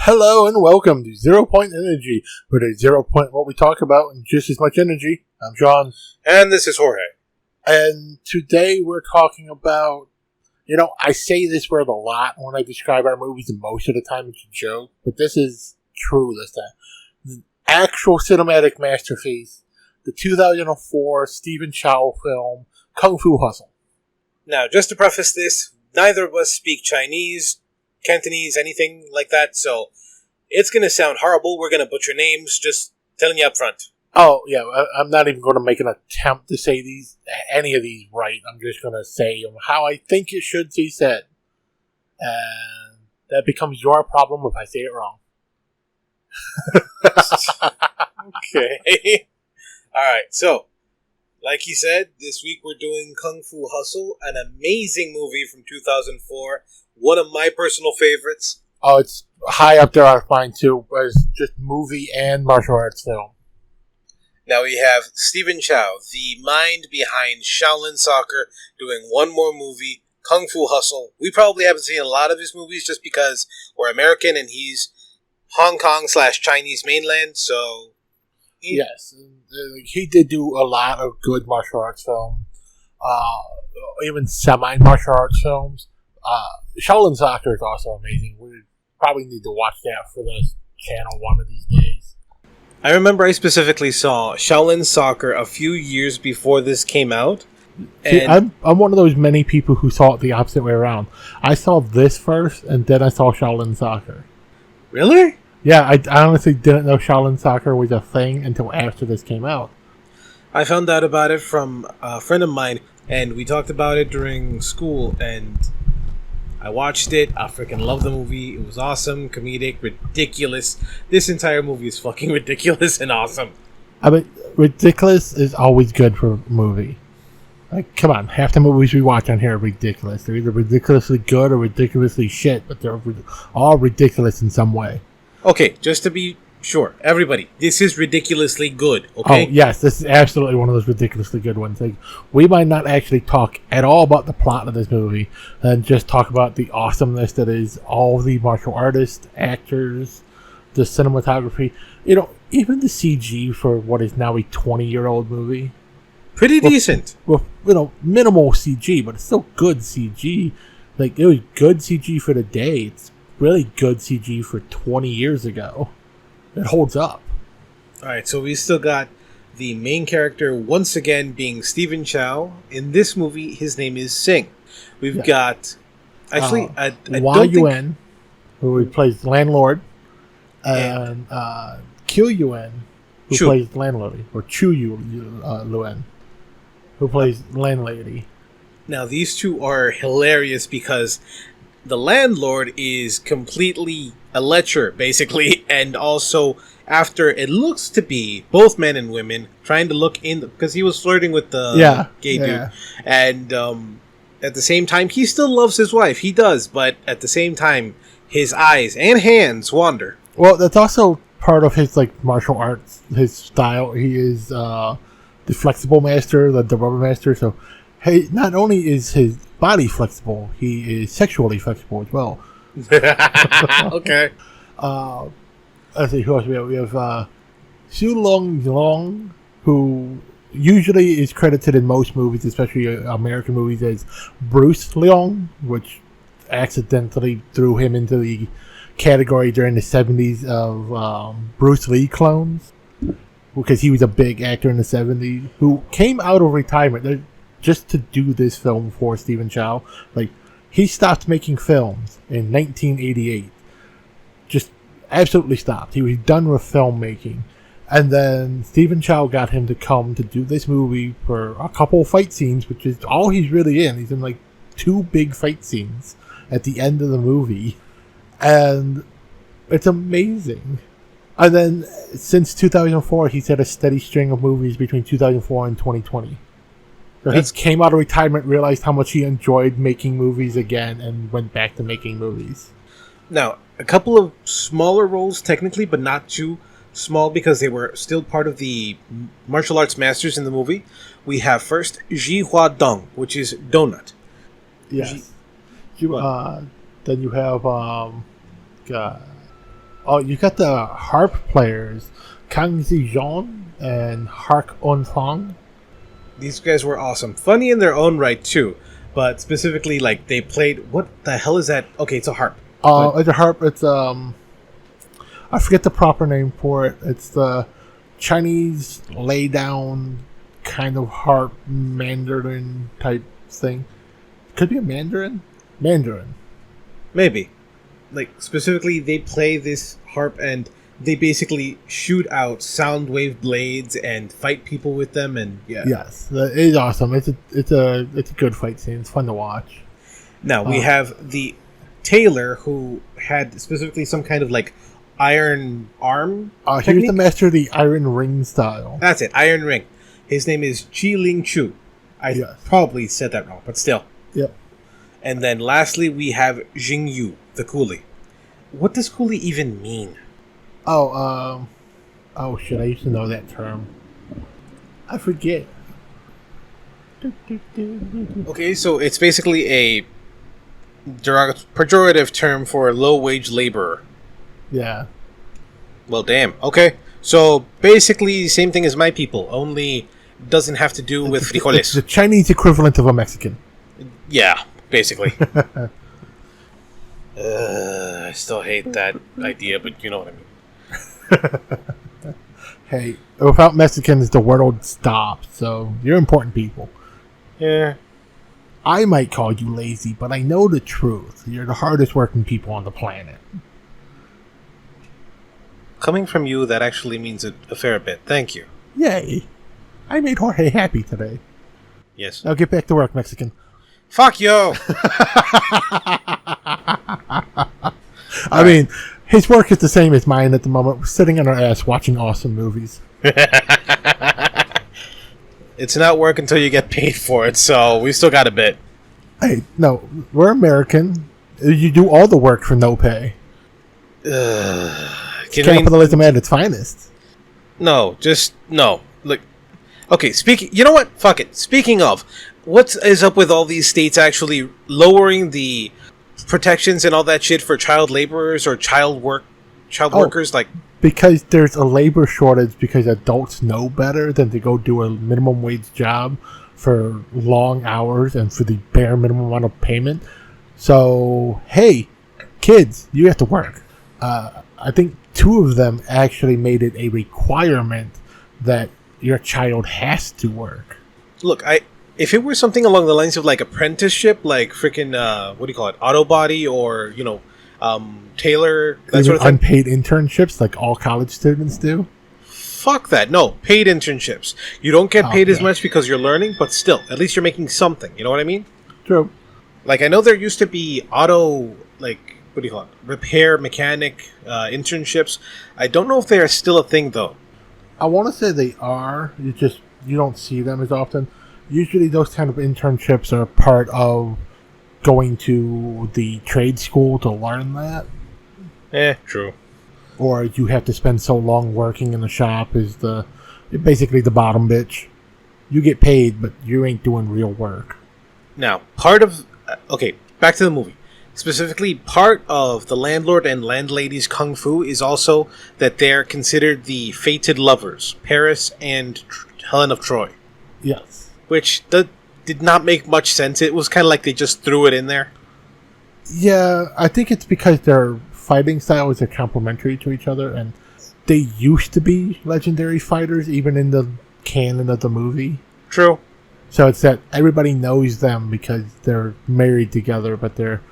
Hello and welcome to Zeropoint Energy, where there's 0 point what we talk about and just as much energy. I'm Sean. And this is Jorge. And today we're talking about, I say this word a lot when I describe our movies, and most of the time it's a joke, but this is true this time. The actual cinematic masterpiece, the 2004 Stephen Chow film, Kung Fu Hustle. Now, just to preface this, neither of us speak Chinese, Cantonese, anything like that, so it's going to sound horrible. We're going to butcher names, just telling you up front. Oh, yeah, I'm not even going to make an attempt to say any of these right. I'm just going to say them how I think it should be said. And that becomes your problem if I say it wrong. Okay. Alright, so, like he said, this week we're doing Kung Fu Hustle, an amazing movie from 2004. One of my personal favorites. Oh, it's high up there on mine too, as just movie and martial arts film. Now we have Stephen Chow, the mind behind Shaolin Soccer, doing one more movie, Kung Fu Hustle. We probably haven't seen a lot of his movies just because we're American and he's Hong Kong/Chinese mainland, so... Yes, he did do a lot of good martial arts films, even semi-martial arts films. Shaolin Soccer is also amazing. We probably need to watch that for this channel one of these days. I remember I specifically saw Shaolin Soccer a few years before this came out. See, I'm one of those many people who saw it the opposite way around. I saw this first, and then I saw Shaolin Soccer. Really? Yeah, I honestly didn't know Shaolin Soccer was a thing until after this came out. I found out about it from a friend of mine, and we talked about it during school, and I watched it. I freaking love the movie. It was awesome, comedic, ridiculous. This entire movie is fucking ridiculous and awesome. I mean, ridiculous is always good for a movie. Like, come on, half the movies we watch on here are ridiculous. They're either ridiculously good or ridiculously shit, but they're all ridiculous in some way. Okay, just to be sure, everybody, this is ridiculously good, okay? Oh, yes, this is absolutely one of those ridiculously good ones. Like, we might not actually talk at all about the plot of this movie, and just talk about the awesomeness that is all the martial artists, actors, the cinematography, even the CG for what is now a 20-year-old movie. Pretty decent. With, minimal CG, but it's still good CG. Like, it was good CG for the day. It's really good CG for 20 years ago. It holds up. Alright, so we still got the main character once again being Stephen Chow. In this movie, his name is Singh. We've got... Actually, I Hua Yuan, who plays landlord, and Q Yuan, who plays landlady, or Chu Yuan, who plays landlady. Now, these two are hilarious because the landlord is completely a lecher, basically, and also after it looks to be both men and women trying to look in, because he was flirting with the gay dude, and at the same time, he still loves his wife. He does, but at the same time, his eyes and hands wander. Well, that's also part of his martial arts, his style. He is the flexible master, the rubber master. So, hey, not only is his body flexible, he is sexually flexible as well. Okay. Let's see who else we have. We have Siu-lung, who usually is credited in most movies, especially American movies, as Bruce Leong, which accidentally threw him into the category during the 70s of Bruce Lee clones, because he was a big actor in the 70s who came out of retirement just to do this film for Stephen Chow. Like, he stopped making films in 1988. Just absolutely stopped. He was done with filmmaking. And then Stephen Chow got him to come to do this movie for a couple fight scenes, which is all he's really in. He's in 2 big fight scenes at the end of the movie. And it's amazing. And then since 2004, he's had a steady string of movies between 2004 and 2020. So he came out of retirement, realized how much he enjoyed making movies again, and went back to making movies. Now, a couple of smaller roles technically, but not too small because they were still part of the martial arts masters in the movie. We have first Ji Hua Dong, which is Donut. Yes. Then you have Oh, you got the harp players, Kang Zi-jeon and Hark On-fong. These guys were awesome. Funny in their own right, too. But specifically, like, they played... What the hell is that? Okay, it's a harp. It's a harp. It's, I forget the proper name for it. It's the Chinese lay-down kind of harp Mandarin type thing. Could be a Mandarin? Mandarin. Maybe. Like, specifically, they play this harp and they basically shoot out sound wave blades and fight people with them, and yeah. Yes, it is awesome. It's a good fight scene. It's fun to watch. Now, we have the tailor who had specifically some kind of, like, iron arm He was the master of the iron ring style. That's it, iron ring. His name is Chi-Ling Chu. I probably said that wrong, but still. Yep. And then lastly, we have Jing Yu, the coolie. What does coolie even mean? Oh shit, I used to know that term. I forget. Okay, so it's basically a pejorative term for low-wage laborer. Yeah. Well, damn. Okay, so basically same thing as my people, only doesn't have to do with frijoles. It's the Chinese equivalent of a Mexican. Yeah, basically. I still hate that idea, but you know what I mean. Hey, without Mexicans, the world stops, so you're important people. Yeah. I might call you lazy, but I know the truth. You're the hardest working people on the planet. Coming from you, that actually means a fair bit. Thank you. Yay. I made Jorge happy today. Yes. Now get back to work, Mexican. Fuck you! I mean, his work is the same as mine at the moment. We're sitting on our ass watching awesome movies. It's not work until you get paid for it, so we still got a bit. Hey, no, we're American. You do all the work for no pay. Capitalism at its finest. No, just no. Look, okay. You know what? Fuck it. Speaking of, what is up with all these states actually lowering the protections and all that shit for child laborers or child workers? Like, because there's a labor shortage because adults know better than to go do a minimum wage job for long hours and for the bare minimum amount of payment. So, hey, kids, you have to work. I think 2 of them actually made it a requirement that your child has to work. Look, if it were something along the lines of like apprenticeship, like freaking what do you call it, auto body, or tailor, that sort of thing. Unpaid internships like all college students do. Fuck that. No, paid internships. You don't get paid as much because you're learning, but still, at least you're making something. You know what I mean? True. Like, I know there used to be auto, like, what do you call it? Repair mechanic internships. I don't know if they are still a thing, though. I want to say they are. You don't see them as often. Usually those kind of internships are part of going to the trade school to learn that. True. Or you have to spend so long working in the shop is basically the bottom bitch. You get paid, but you ain't doing real work. Now, part of... okay, back to the movie. Specifically, part of the landlord and landlady's kung fu is also that they're considered the fated lovers, Paris and Helen of Troy. Yes. Which did not make much sense. It was kind of like they just threw it in there. Yeah, I think it's because their fighting styles are complementary to each other, and they used to be legendary fighters, even in the canon of the movie. True. So it's that everybody knows them because they're married together, but their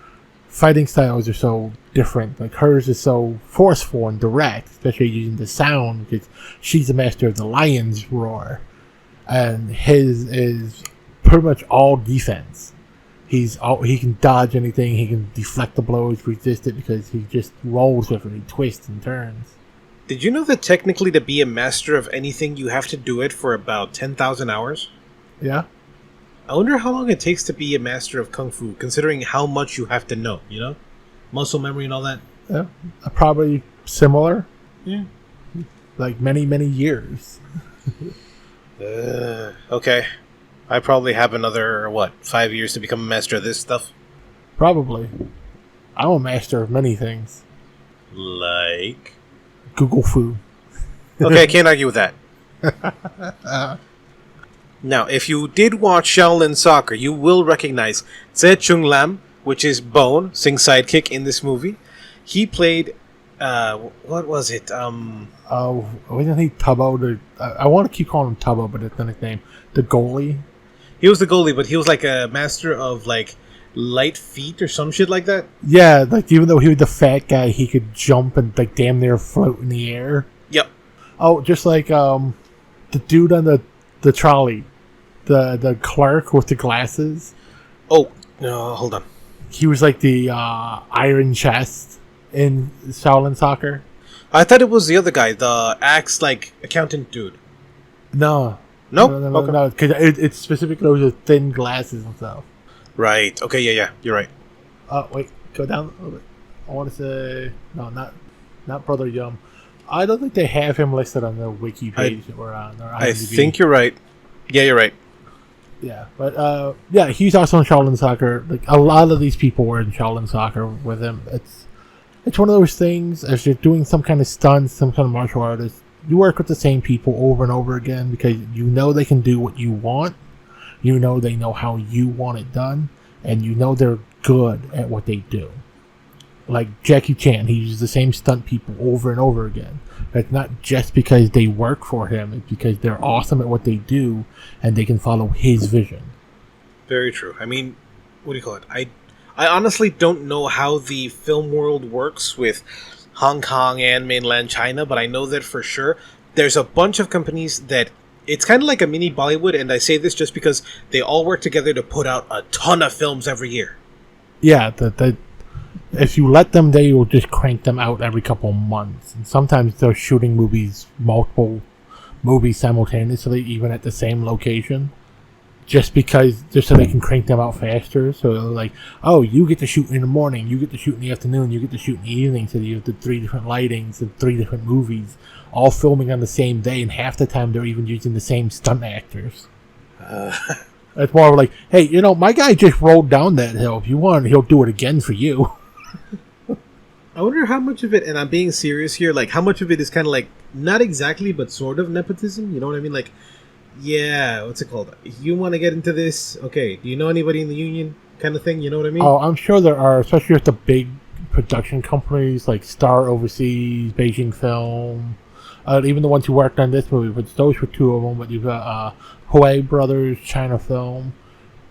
fighting styles are so different. Like, hers is so forceful and direct, especially using the sound, because she's the master of the lion's roar. And his is pretty much all defense. He can dodge anything, he can deflect the blows, resist it, because he just rolls with it, he twists and turns. Did you know that technically to be a master of anything, you have to do it for about 10,000 hours? Yeah? I wonder how long it takes to be a master of Kung Fu, considering how much you have to know, you know? Muscle memory and all that. Yeah, probably similar. Yeah. Like many, many years. Okay. I probably have another, 5 years to become a master of this stuff? Probably. I'm a master of many things. Like? Google Fu. Okay, I can't argue with that. Now, if you did watch Shaolin Soccer, you will recognize Tse Chung Lam, which is Bone, Sing's sidekick in this movie. He played, what was it? Wasn't he Tubbo? I want to keep calling him Tubbo, but it's not his name. The goalie. He was the goalie, but he was like a master of like light feet or some shit like that. Yeah, like even though he was the fat guy, he could jump and like damn near float in the air. Yep. Oh, just like the dude on the trolley, the clerk with the glasses. Oh, no, hold on. He was like the Iron Chest in Shaolin Soccer. I thought it was the other guy, the axe like accountant dude. No. No? Okay. No, because it's specifically those with thin glasses and stuff. Right. Okay, yeah, you're right. Wait, go down a little bit. I want to say... No, not Brother Yum. I don't think they have him listed on the wiki page that we're on. I think you're right. Yeah, you're right. Yeah, but yeah, he's also in Shaolin Soccer. Like a lot of these people were in Shaolin Soccer with him. It's one of those things, as you're doing some kind of stunts, some kind of martial artist, you work with the same people over and over again because you know they can do what you want. You know they know how you want it done, and you know they're good at what they do. Like Jackie Chan, he uses the same stunt people over and over again. It's not just because they work for him, it's because they're awesome at what they do, and they can follow his vision. Very true. I mean, what do you call it? I honestly don't know how the film world works with Hong Kong and mainland China, but I know that for sure there's a bunch of companies that it's kind of like a mini Bollywood, and I say this just because they all work together to put out a ton of films every year. Yeah, if you let them, they will just crank them out every couple of months. And sometimes they're shooting multiple movies simultaneously, even at the same location. Just so they can crank them out faster. So like, oh, you get to shoot in the morning, you get to shoot in the afternoon, you get to shoot in the evening. So you have the 3 different lightings and 3 different movies, all filming on the same day. And half the time they're even using the same stunt actors. It's more like, hey, my guy just rolled down that hill. If you want, he'll do it again for you. I wonder how much of it, and I'm being serious here, like how much of it is kind of like, not exactly, but sort of nepotism. You know what I mean? Like, yeah, what's it called? You want to get into this? Okay, do you know anybody in the union? Kind of thing, you know what I mean? Oh, I'm sure there are, especially with the big production companies like Star Overseas, Beijing Film, even the ones who worked on this movie, but those were 2 of them. But you've got Huey Brothers, China Film.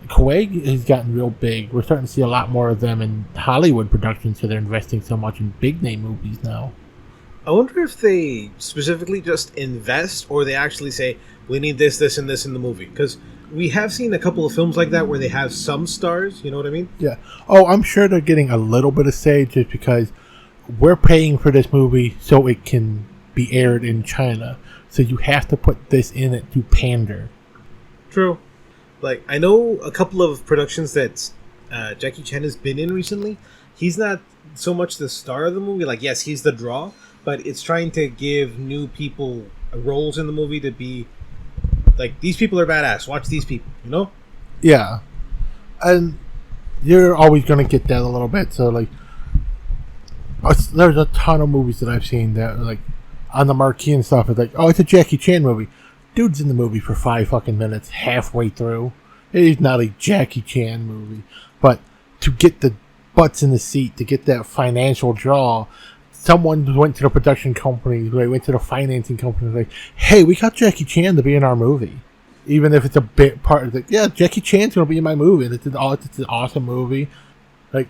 Kuwait has gotten real big. We're starting to see a lot more of them in Hollywood productions, so they're investing so much in big name movies now. I wonder if they specifically just invest, or they actually say, we need this, this, and this in the movie. Because we have seen a couple of films like that where they have some stars, you know what I mean? Yeah. Oh, I'm sure they're getting a little bit of say just because we're paying for this movie so it can be aired in China. So you have to put this in it to pander. True. Like, I know a couple of productions that Jackie Chan has been in recently. He's not so much the star of the movie. Like, yes, he's the draw, but it's trying to give new people roles in the movie to be like, these people are badass. Watch these people, you know? Yeah. And you're always going to get that a little bit. So, like, there's a ton of movies that I've seen that, like, on the marquee and stuff, it's like, oh, it's a Jackie Chan movie. Dude's in the movie for 5 fucking minutes, halfway through. It is not a Jackie Chan movie. But to get the butts in the seat, to get that financial draw, someone went to the production company, they went to the financing company, like, hey, we got Jackie Chan to be in our movie. Even if it's a bit part of it. Yeah, Jackie Chan's going to be in my movie, and it's an awesome movie. Like,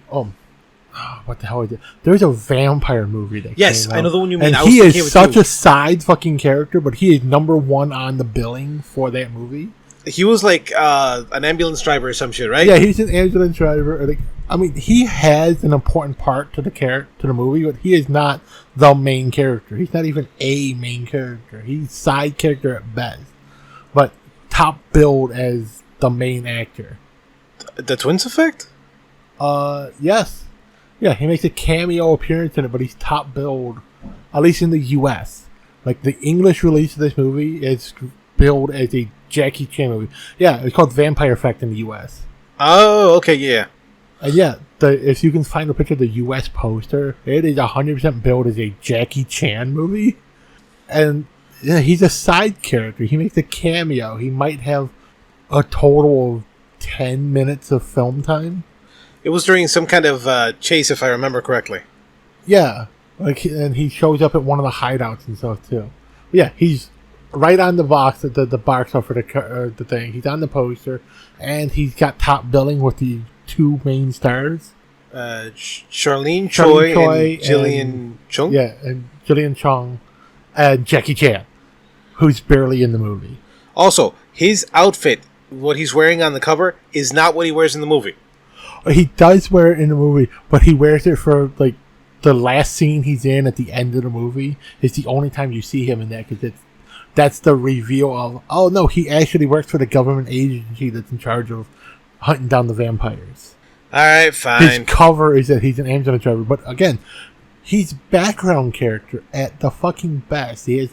what the hell is it? There's a vampire movie that yes, came out, I know the one you mean. and he is such a side fucking character, but he is #1 on the billing for that movie. He was like an ambulance driver or some shit, right? Yeah, he's an ambulance driver. Like, I mean, he has an important part to the movie, but he is not the main character. He's not even a main character. He's side character at best, but top billed as the main actor. The Twins Effect? Yes. Yeah, he makes a cameo appearance in it, but he's top billed, at least in the U.S. Like, the English release of this movie is billed as a Jackie Chan movie. Yeah, it's called Vampire Effect in the U.S. Oh, okay, yeah. And yeah, if you can find a picture of the U.S. poster, it is 100% billed as a Jackie Chan movie. And yeah, he's a side character. He makes a cameo. He might have a total of 10 minutes of film time. It was during some kind of chase, if I remember correctly. Yeah, and he shows up at one of the hideouts and stuff too. Yeah, he's right on the box, the box for the thing. He's on the poster, and he's got top billing with the two main stars. Charlene Choi and Jillian Chung? Yeah, and Jillian Chung and Jackie Chan, who's barely in the movie. Also, his outfit, what he's wearing on the cover, is not what he wears in the movie. He does wear it in the movie, but he wears it for, like, the last scene he's in at the end of the movie. It's the only time you see him in that, because that's the reveal of, oh no, he actually works for the government agency that's in charge of hunting down the vampires. Alright, fine. His cover is that he's an ambulance driver, but again, he's background character at the fucking best. He has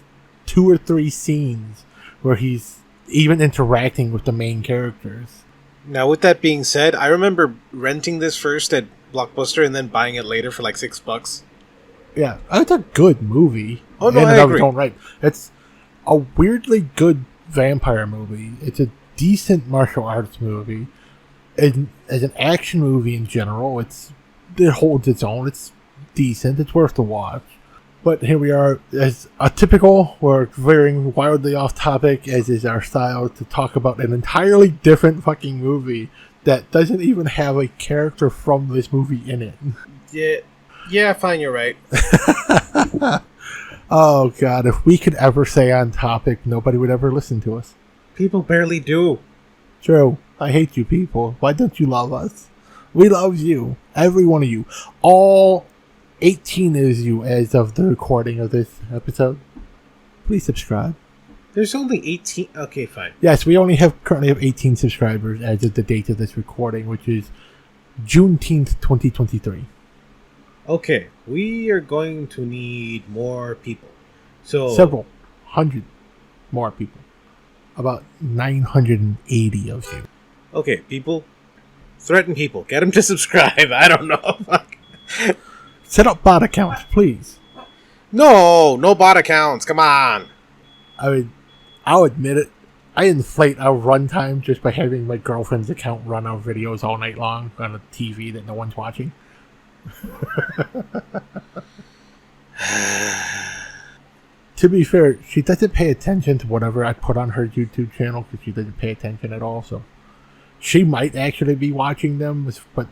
2 or 3 scenes where he's even interacting with the main characters. Now, with that being said, I remember renting this first at Blockbuster and then buying it later for like $6. Yeah, it's a good movie. Oh no, I agree. Right. It's a weirdly good vampire movie. It's a decent martial arts movie. And as an action movie in general, it holds its own. It's decent. It's worth the watch. But here we are, as a typical, we're veering wildly off topic, as is our style, to talk about an entirely different fucking movie that doesn't even have a character from this movie in it. Yeah, fine, you're right. Oh god, if we could ever say on topic, nobody would ever listen to us. People barely do. True. I hate you people. Why don't you love us? We love you. Every one of you. All 18 is you as of the recording of this episode. Please subscribe. There's only 18. Okay, fine. Yes, we currently have 18 subscribers as of the date of this recording, which is Juneteenth 2023. Okay, we are going to need more people. So several hundred more people. About 980 of you. Okay, people. Threaten people. Get them to subscribe. I don't know. Fuck. Set up bot accounts, please. No bot accounts. Come on. I mean, I'll admit it. I inflate our runtime just by having my girlfriend's account run our videos all night long on a TV that no one's watching. To be fair, she doesn't pay attention to whatever I put on her YouTube channel because she doesn't pay attention at all. So she might actually be watching them, but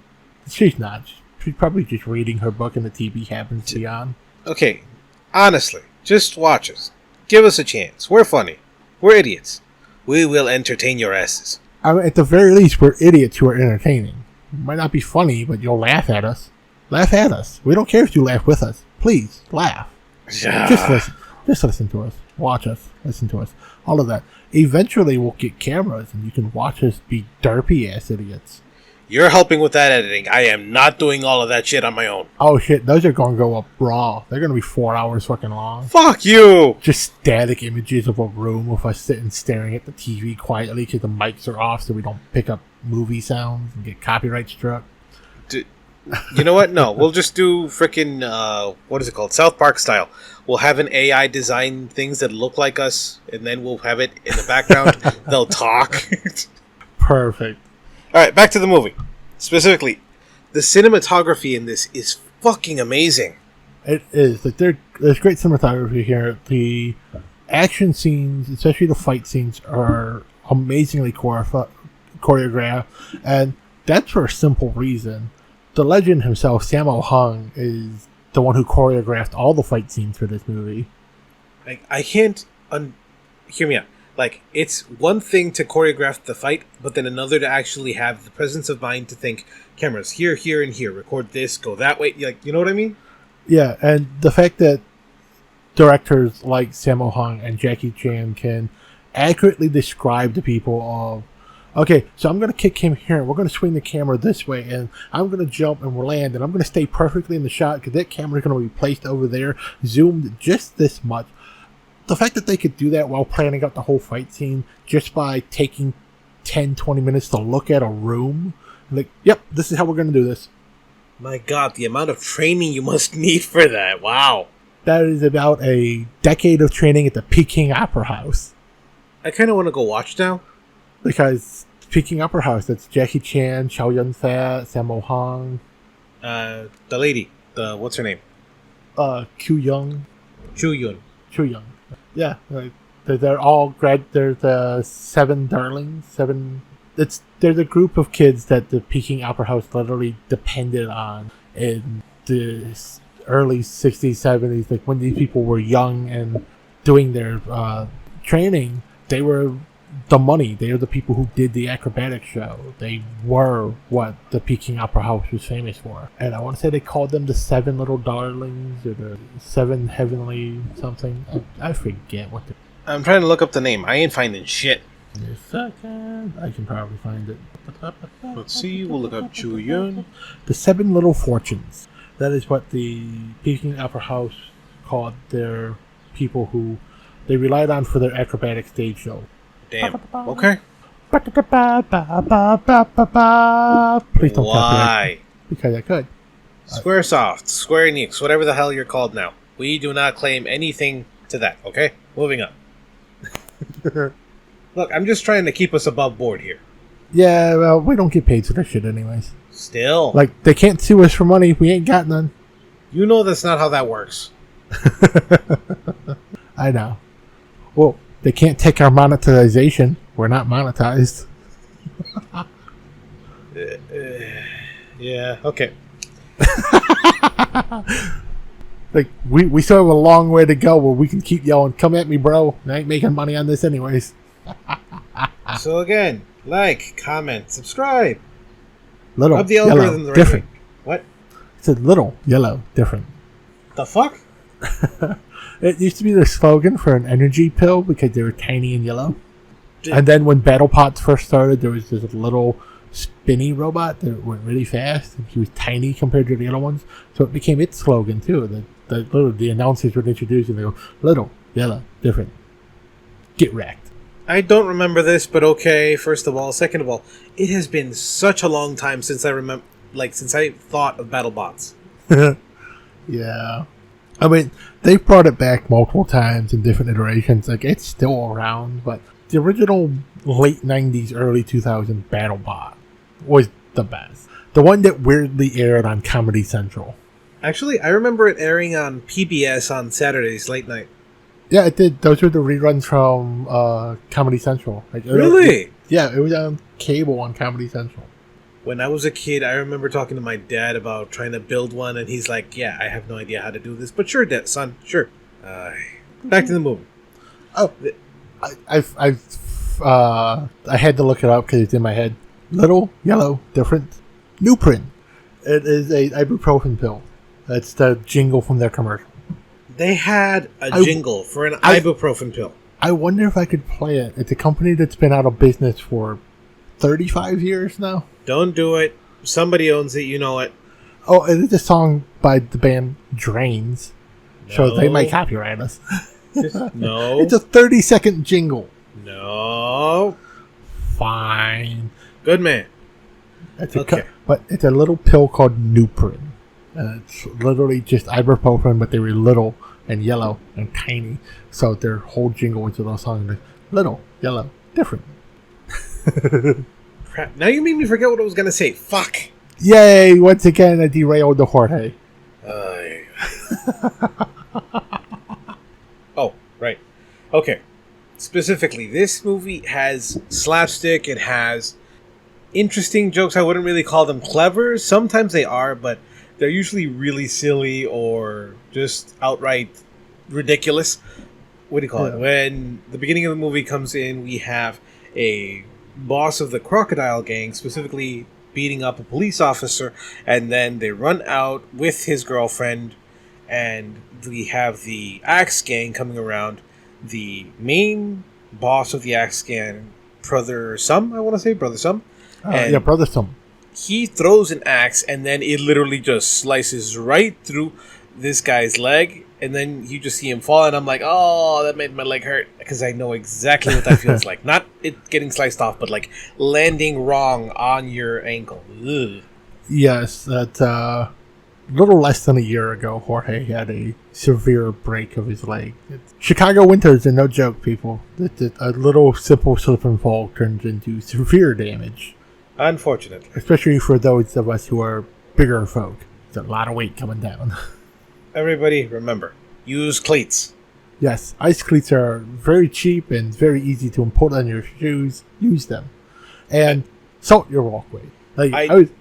she's not. She's probably just reading her book and the TV happens to be on. Okay, honestly, just watch us. Give us a chance. We're funny. We're idiots. We will entertain your asses. I mean, at the very least, we're idiots who are entertaining. It might not be funny, but you'll laugh at us. Laugh at us. We don't care if you laugh with us. Please, laugh. Just listen. Just listen to us. Watch us. Listen to us. All of that. Eventually, we'll get cameras, and you can watch us be derpy-ass idiots. You're helping with that editing. I am not doing all of that shit on my own. Oh, shit. Those are going to go up raw. They're going to be 4 hours fucking long. Fuck you! Just static images of a room with us sitting staring at the TV quietly because the mics are off so we don't pick up movie sounds and get copyright struck. You know what? No, we'll just do frickin' what is it called? South Park style. We'll have an AI design things that look like us, and then we'll have it in the background. They'll talk. Perfect. Alright, back to the movie. Specifically, the cinematography in this is fucking amazing. It is. Like, there's great cinematography here. The action scenes, especially the fight scenes, are amazingly choreographed, and that's for a simple reason. The legend himself, Sammo Hung, is the one who choreographed all the fight scenes for this movie. Like, I can't... hear me out. Like, it's one thing to choreograph the fight, but then another to actually have the presence of mind to think, cameras here, here, and here. Record this, go that way. Like, you know what I mean? Yeah, and the fact that directors like Sammo Hung and Jackie Chan can accurately describe to people of, okay, so I'm going to kick him here, and we're going to swing the camera this way, and I'm going to jump and we'll land, and I'm going to stay perfectly in the shot because that camera is going to be placed over there, zoomed just this much. The fact that they could do that while planning out the whole fight scene just by taking 10-20 minutes to look at a room Like, yep, this is how we're going to do this. My God, the amount of training you must need for that. Wow. That is about a decade of training at the Peking Opera House. I kind of want to go watch now. Because Peking Opera House, that's Jackie Chan, Chow Yun-fat, Sammo Hung. The lady. What's her name? Q-Young. Chu-yun. Chu-Young. Yeah, they're all they're the seven darlings. They're the group of kids that the Peking Opera House literally depended on in the early 60s, 70s. Like when these people were young and doing their training, they were the money. They were the people who did the acrobatic show. They were what the Peking Opera House was famous for. And I want to say they called them the Seven Little Darlings or the Seven Heavenly something. I forget what the... I'm trying to look up the name. I ain't finding shit. In a second, I can probably find it. Let's see. We'll look up Chu-yun. The Seven Little Fortunes. That is what the Peking Opera House called their people who they relied on for their acrobatic stage show. Damn. Okay. Please don't Why? Because I could. Squaresoft, Square Enix, whatever the hell you're called now. We do not claim anything to that, okay? Moving on. Look, I'm just trying to keep us above board here. Yeah, well, we don't get paid for this shit anyways. Still. Like, they can't sue us for money. We ain't got none. You know that's not how that works. I know. Well, they can't take our monetization. We're not monetized. Yeah, okay. Like, we still have a long way to go where we can keep yelling, come at me, bro. I ain't making money on this anyways. So again, like, comment, subscribe. Little, Up the algorithm yellow, the right different. way. What? It's a little, yellow, different. The fuck? It used to be the slogan for an energy pill because they were tiny and yellow. And then when Battle Pots first started, there was this little spinny robot that went really fast, and he was tiny compared to the other ones. So it became its slogan too. The announcers would introduce and they go, little, yellow, different. Get wrecked. I don't remember this, but okay, first of all. Second of all, it has been such a long time since I remember, since I thought of BattleBots. Yeah. I mean, they've brought it back multiple times in different iterations. Like, it's still around, but the original late 90s, early 2000s BattleBot was the best. The one that weirdly aired on Comedy Central. Actually, I remember it airing on PBS on Saturdays, late night. Yeah, it did. Those were the reruns from Comedy Central. Really? It was on cable on Comedy Central. When I was a kid, I remember talking to my dad about trying to build one, and he's like, yeah, I have no idea how to do this. But sure, Dad, son, sure. Back to the movie. Oh, I had to look it up because it's in my head. Little, yellow, different. Nuprin. It is a ibuprofen pill. That's the jingle from their commercial. They had a jingle for an ibuprofen pill. I wonder if I could play it. It's a company that's been out of business for 35 years now. Don't do it. Somebody owns it. You know it. Oh, it is a song by the band Drains. No. So they might copyright us. No. It's a 30-second jingle. No. Fine. Good man. Okay. But it's a little pill called Nuprin. It's literally just ibuprofen, but they were little and yellow and tiny. So their whole jingle was a little song like, little, yellow, different. Crap. Now you made me forget what I was going to say. Fuck. Yay! Once again, I derailed the Jorge. Oh, right. Okay. Specifically, this movie has slapstick. It has interesting jokes. I wouldn't really call them clever. Sometimes they are, but they're usually really silly or just outright ridiculous. What do you call it? When the beginning of the movie comes in, we have a boss of the crocodile gang specifically beating up a police officer, and then they run out with his girlfriend, and we have the axe gang coming around. The main boss of the axe gang, Brother Sum, Brother Sum. Brother Sum. He throws an axe, and then it literally just slices right through this guy's leg, and then you just see him fall, and I'm like, oh, that made my leg hurt, because I know exactly what that feels like. Not it getting sliced off, but like landing wrong on your ankle. Ugh. Yes, that little less than a year ago, Jorge had a severe break of his leg. Chicago winters are no joke, people. A little simple slip and fall turns into severe damage. Unfortunately. Especially for those of us who are bigger folk. There's a lot of weight coming down. Everybody, remember, use cleats. Yes, ice cleats are very cheap and very easy to put on your shoes. Use them. And salt your walkway. We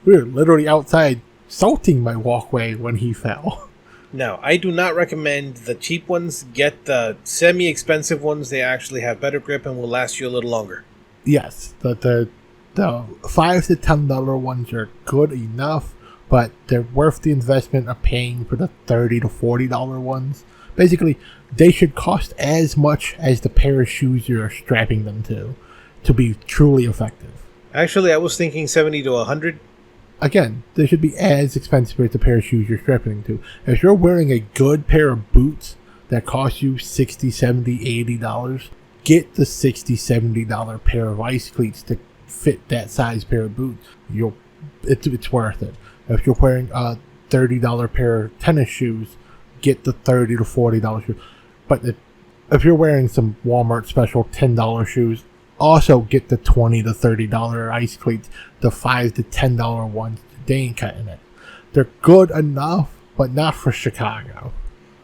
were literally outside salting my walkway when he fell. No, I do not recommend the cheap ones. Get the semi-expensive ones. They actually have better grip and will last you a little longer. Yes, the $5 to $10 ones are good enough, but they're worth the investment of paying for the $30 to $40 ones. Basically, they should cost as much as the pair of shoes you're strapping them to be truly effective. Actually, I was thinking 70 to 100. Again, they should be as expensive as the pair of shoes you're strapping to. If you're wearing a good pair of boots that cost you $60, $70, $80, get the $60, $70 pair of ice cleats to fit that size pair of boots. It's worth it. If you're wearing a $30 pair of tennis shoes, get the $30 to $40 shoes. But if you're wearing some Walmart special $10 shoes, also get the $20 to $30 ice cleats, the $5 to $10 ones. They ain't cutting it. They're good enough, but not for Chicago.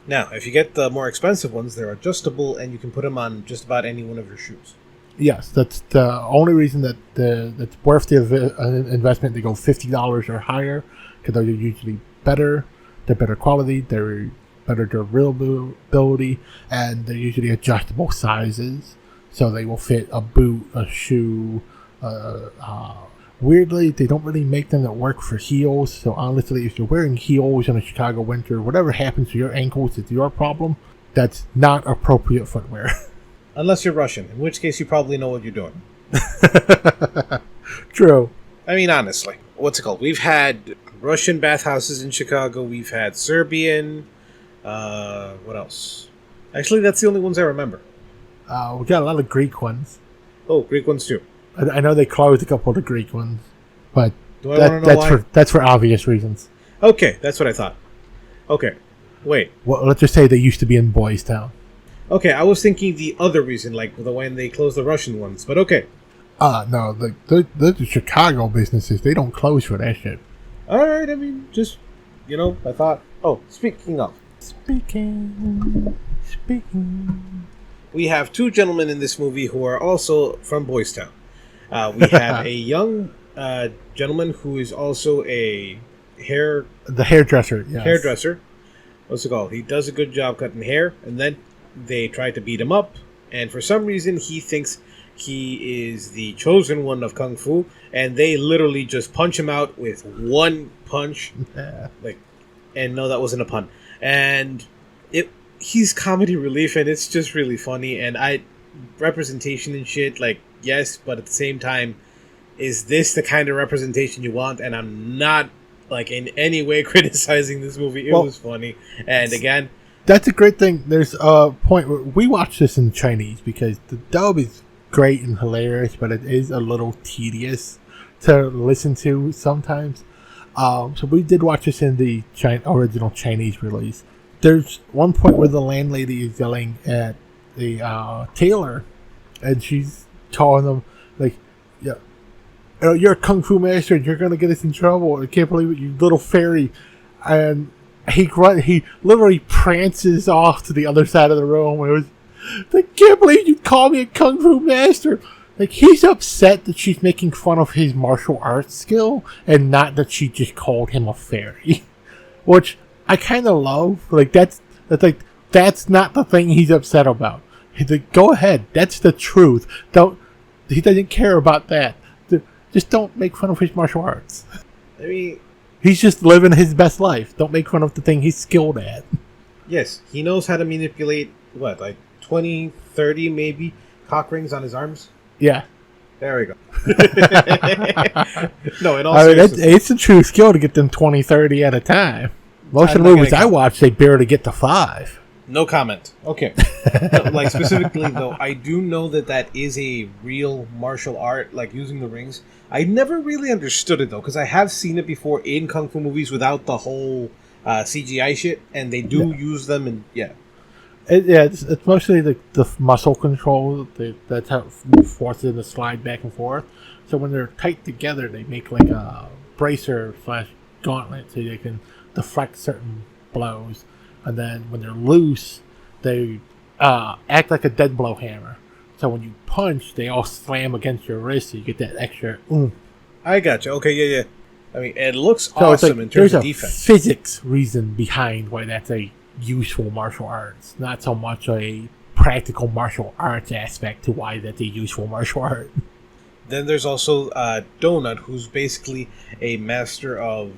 Now, if you get the more expensive ones, they're adjustable and you can put them on just about any one of your shoes. Yes, that's the only reason that that's worth the investment to go $50 or higher, because they're usually better. They're better quality. They're better durability, and they're usually adjustable sizes, so they will fit a boot, a shoe. Weirdly, they don't really make them that work for heels. So honestly, if you're wearing heels in a Chicago winter, whatever happens to your ankles is your problem. That's not appropriate footwear. Unless you're Russian, in which case you probably know what you're doing. True. I mean, honestly, what's it called? We've had Russian bathhouses in Chicago. We've had Serbian. What else? Actually, that's the only ones I remember. We got a lot of Greek ones. Oh, Greek ones too. I know they closed a couple of the Greek ones, but do I want to know why? That's for obvious reasons. Okay, that's what I thought. Okay, wait. Well, let's just say they used to be in Boys Town. Okay, I was thinking the other reason, like the when they closed the Russian ones, but okay. No, the Chicago businesses, they don't close for that shit. Alright, I mean, just, I thought, speaking of. Speaking. We have two gentlemen in this movie who are also from Boys Town. We have a young gentleman who is also the hairdresser, yes. Hairdresser. What's it called? He does a good job cutting hair, and then they try to beat him up, and for some reason he thinks he is the chosen one of Kung Fu, and they literally just punch him out with one punch. And no, that wasn't a pun. And he's comedy relief, and it's just really funny, and representation and shit, yes, but at the same time, is this the kind of representation you want? And I'm not in any way criticizing this movie. It was funny, and again, that's a great thing. There's a point where we watch this in Chinese because the dub is great and hilarious, but it is a little tedious to listen to sometimes. So we did watch this in the original Chinese release. There's one point where the landlady is yelling at the tailor, and she's telling them, you're a kung fu master, and you're going to get us in trouble. I can't believe it, you little fairy. And he literally prances off to the other side of the room. It was, I can't believe you call me a kung fu master. He's upset that she's making fun of his martial arts skill, and not that she just called him a fairy. Which I kind of love. That's not the thing he's upset about. He's like, go ahead, that's the truth. He doesn't care about that. Just don't make fun of his martial arts. I mean, he's just living his best life. Don't make fun of the thing he's skilled at. Yes, he knows how to manipulate 20, 30 maybe cock rings on his arms. Yeah. There we go. No, in all seriousness, it's a true skill to get them 20, 30 at a time. Most of the movies I watch, they barely get to 5. No comment. Okay. No, like, specifically, though, I do know that that is a real martial art, like using the rings. I never really understood it, though, because I have seen it before in Kung Fu movies without the whole CGI shit, and they do use them, and yeah. It's mostly the muscle control that's how it forces them to slide back and forth. So when they're tight together, they make like a bracer / gauntlet so they can deflect certain blows. And then when they're loose, they act like a dead blow hammer. So when you punch, they all slam against your wrist, so you get that extra oomph. I gotcha. Okay, yeah. I mean, it looks awesome in terms of defense. There's a physics reason behind why that's a useful martial arts, not so much a practical martial arts aspect to why that's a useful martial art. Then there's also Donut, who's basically a master of...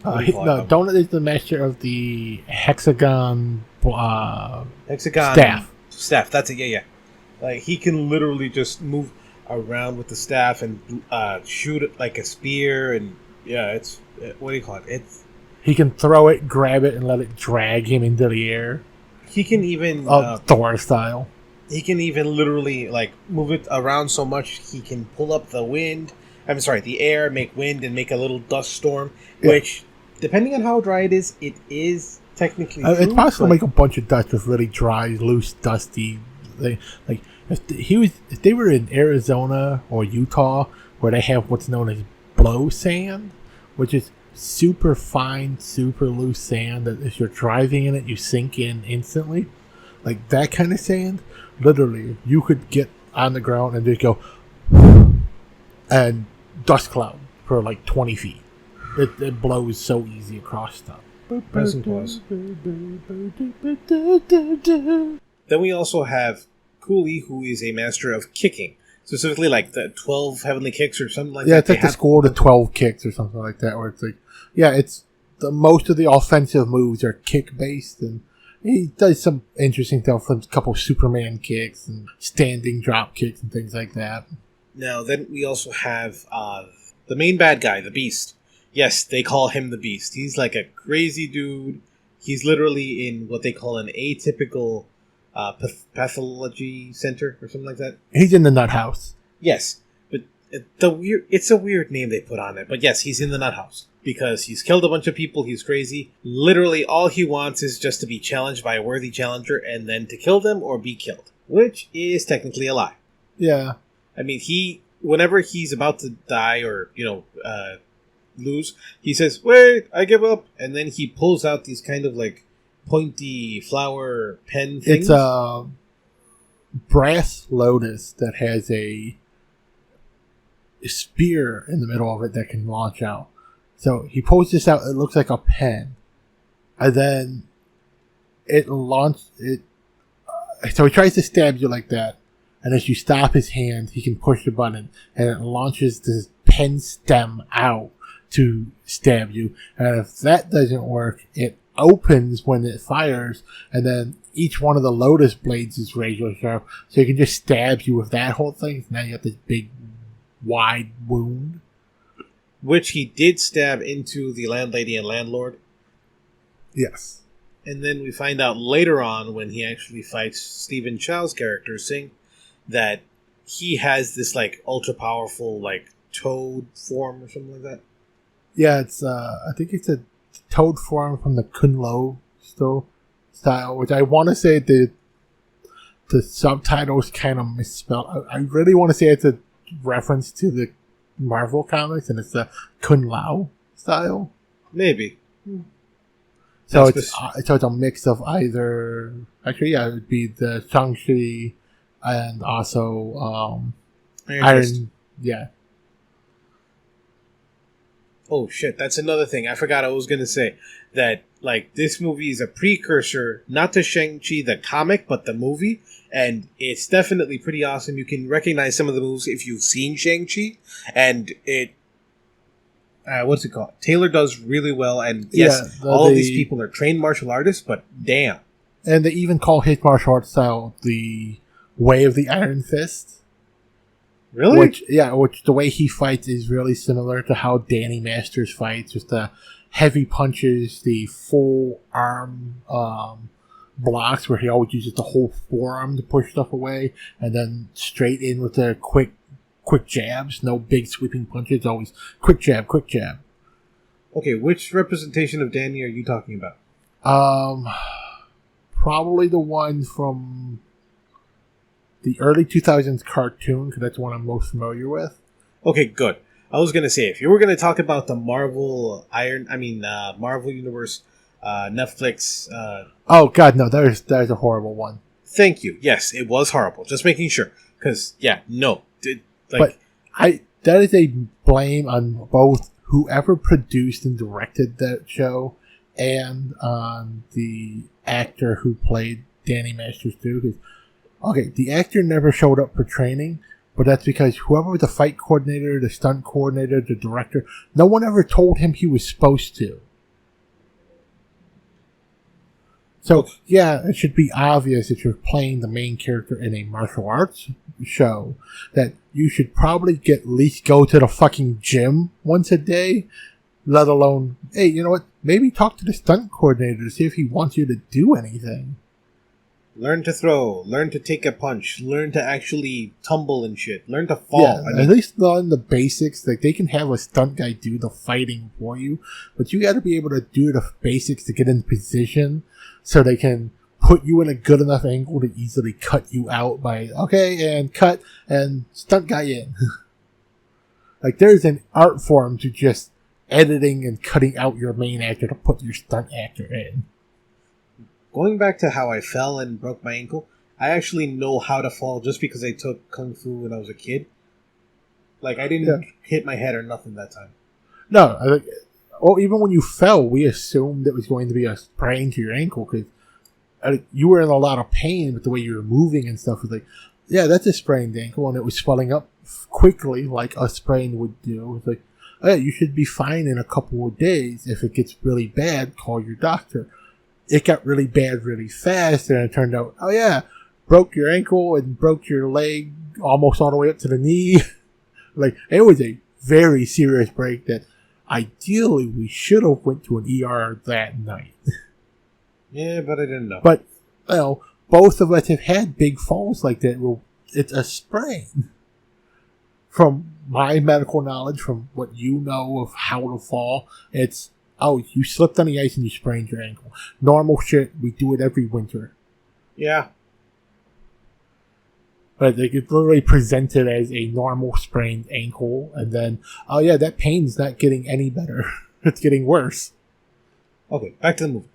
Donut is the master of the hexagon staff. That's it. Yeah. Like, he can literally just move around with the staff and shoot it like a spear, and yeah, it's what do you call it? He can throw it, grab it, and let it drag him into the air. He can even Thor style. He can even literally like move it around so much he can pull up the the air, make wind, and make a little dust storm, which, depending on how dry it is technically true. It's possible to make a bunch of dust with really dry, loose, dusty. If they were in Arizona or Utah, where they have what's known as blow sand, which is super fine, super loose sand that if you're driving in it, you sink in instantly. Like that kind of sand, literally, you could get on the ground and just go and dust cloud for like 20 feet. It blows so easy across stuff. Then we also have Cooley, who is a master of kicking. Specifically, like the 12 heavenly kicks or something like that. Yeah, it's like the school of the 12 kicks or something like that, where it's like, it's most of the offensive moves are kick-based, and he does some interesting stuff, a couple Superman kicks and standing drop kicks and things like that. Now, then we also have the main bad guy, the Beast. Yes, they call him the Beast. He's like a crazy dude. He's literally in what they call an atypical pathology center or something like that. He's in the nut house. Yes, but it's a weird name they put on it. But yes, he's in the nut house because he's killed a bunch of people. He's crazy. Literally, all he wants is just to be challenged by a worthy challenger and then to kill them or be killed, which is technically a lie. Yeah. I mean, whenever he's about to die or, lose, he says, "Wait, I give up," and then he pulls out these kind of like pointy flower pen things. It's a brass lotus that has a spear in the middle of it that can launch out. So he pulls this out. It looks like a pen, and then it launches it. So he tries to stab you like that, and as you stop his hand, he can push the button, and it launches this pen stem out to stab you. And if that doesn't work, it opens when it fires, and then each one of the lotus blades is razor sharp, so you can just stab you with that whole thing. Now you have this big, wide wound. Which he did stab into the landlady and landlord. Yes. And then we find out later on when he actually fights Stephen Chow's character, Singh, that he has this like ultra powerful like toad form or something like that. Yeah, it's I think it's a toad form from the Kunlo style, which I want to say the subtitles kind of misspelled. I really want to say it's a reference to the Marvel comics, and it's the Kun Lao style. Maybe. So it's a mix of either. Actually, yeah, it would be the Shang-Chi and also Iron. Yeah. Oh shit! That's another thing I forgot. I was gonna say that like this movie is a precursor, not to Shang-Chi the comic, but the movie. And it's definitely pretty awesome. You can recognize some of the moves if you've seen Shang-Chi. And it... what's it called? Taylor does really well. And yes, all of these people are trained martial artists, but damn. And they even call his martial arts style the Way of the Iron Fist. Really? Which the way he fights is really similar to how Danny Masters fights. With the heavy punches, the full arm... blocks where he always uses the whole forearm to push stuff away, and then straight in with the quick jabs. No big sweeping punches. Always quick jab, quick jab. Okay, which representation of Danny are you talking about? Probably the one from the early 2000s cartoon, because that's the one I'm most familiar with. Okay, good. I was gonna say, if you were gonna talk about the Marvel Marvel Universe, Netflix. Oh God, no! There's a horrible one. Thank you. Yes, it was horrible. Just making sure, because but that is a blame on both whoever produced and directed that show, and on the actor who played Danny Masters too. Okay, the actor never showed up for training, but that's because whoever was the fight coordinator, the stunt coordinator, the director, no one ever told him he was supposed to. So, yeah, it should be obvious if you're playing the main character in a martial arts show that you should probably at least go to the fucking gym once a day, let alone, hey, you know what, maybe talk to the stunt coordinator to see if he wants you to do anything. Learn to throw, learn to take a punch, learn to actually tumble and shit, learn to fall. Yeah, at least learn the basics. Like, they can have a stunt guy do the fighting for you, but you gotta be able to do the basics to get in position so they can put you in a good enough angle to easily cut you out by, okay, and cut, and stunt guy in. Like, there's an art form to just editing and cutting out your main actor to put your stunt actor in. Going back to how I fell and broke my ankle, I actually know how to fall just because I took Kung Fu when I was a kid. Like, I didn't hit my head or nothing that time. No, even when you fell, we assumed it was going to be a sprain to your ankle because you were in a lot of pain with the way you were moving and stuff. It was like, yeah, that's a sprained ankle, and it was swelling up quickly like a sprain would do. It's like, oh, yeah, you should be fine in a couple of days. If it gets really bad, call your doctor. It got really bad really fast, and it turned out, oh yeah, broke your ankle and broke your leg almost all the way up to the knee. Like, it was a very serious break that ideally we should have went to an ER that night. Yeah, but I didn't know. But, you know, both of us have had big falls like that. Well, it's a sprain. From my medical knowledge, from what you know of how to fall, it's, oh, you slipped on the ice and you sprained your ankle. Normal shit. We do it every winter. Yeah. But they get literally presented as a normal sprained ankle, and then, oh yeah, that pain's not getting any better. It's getting worse. Okay, back to the movie.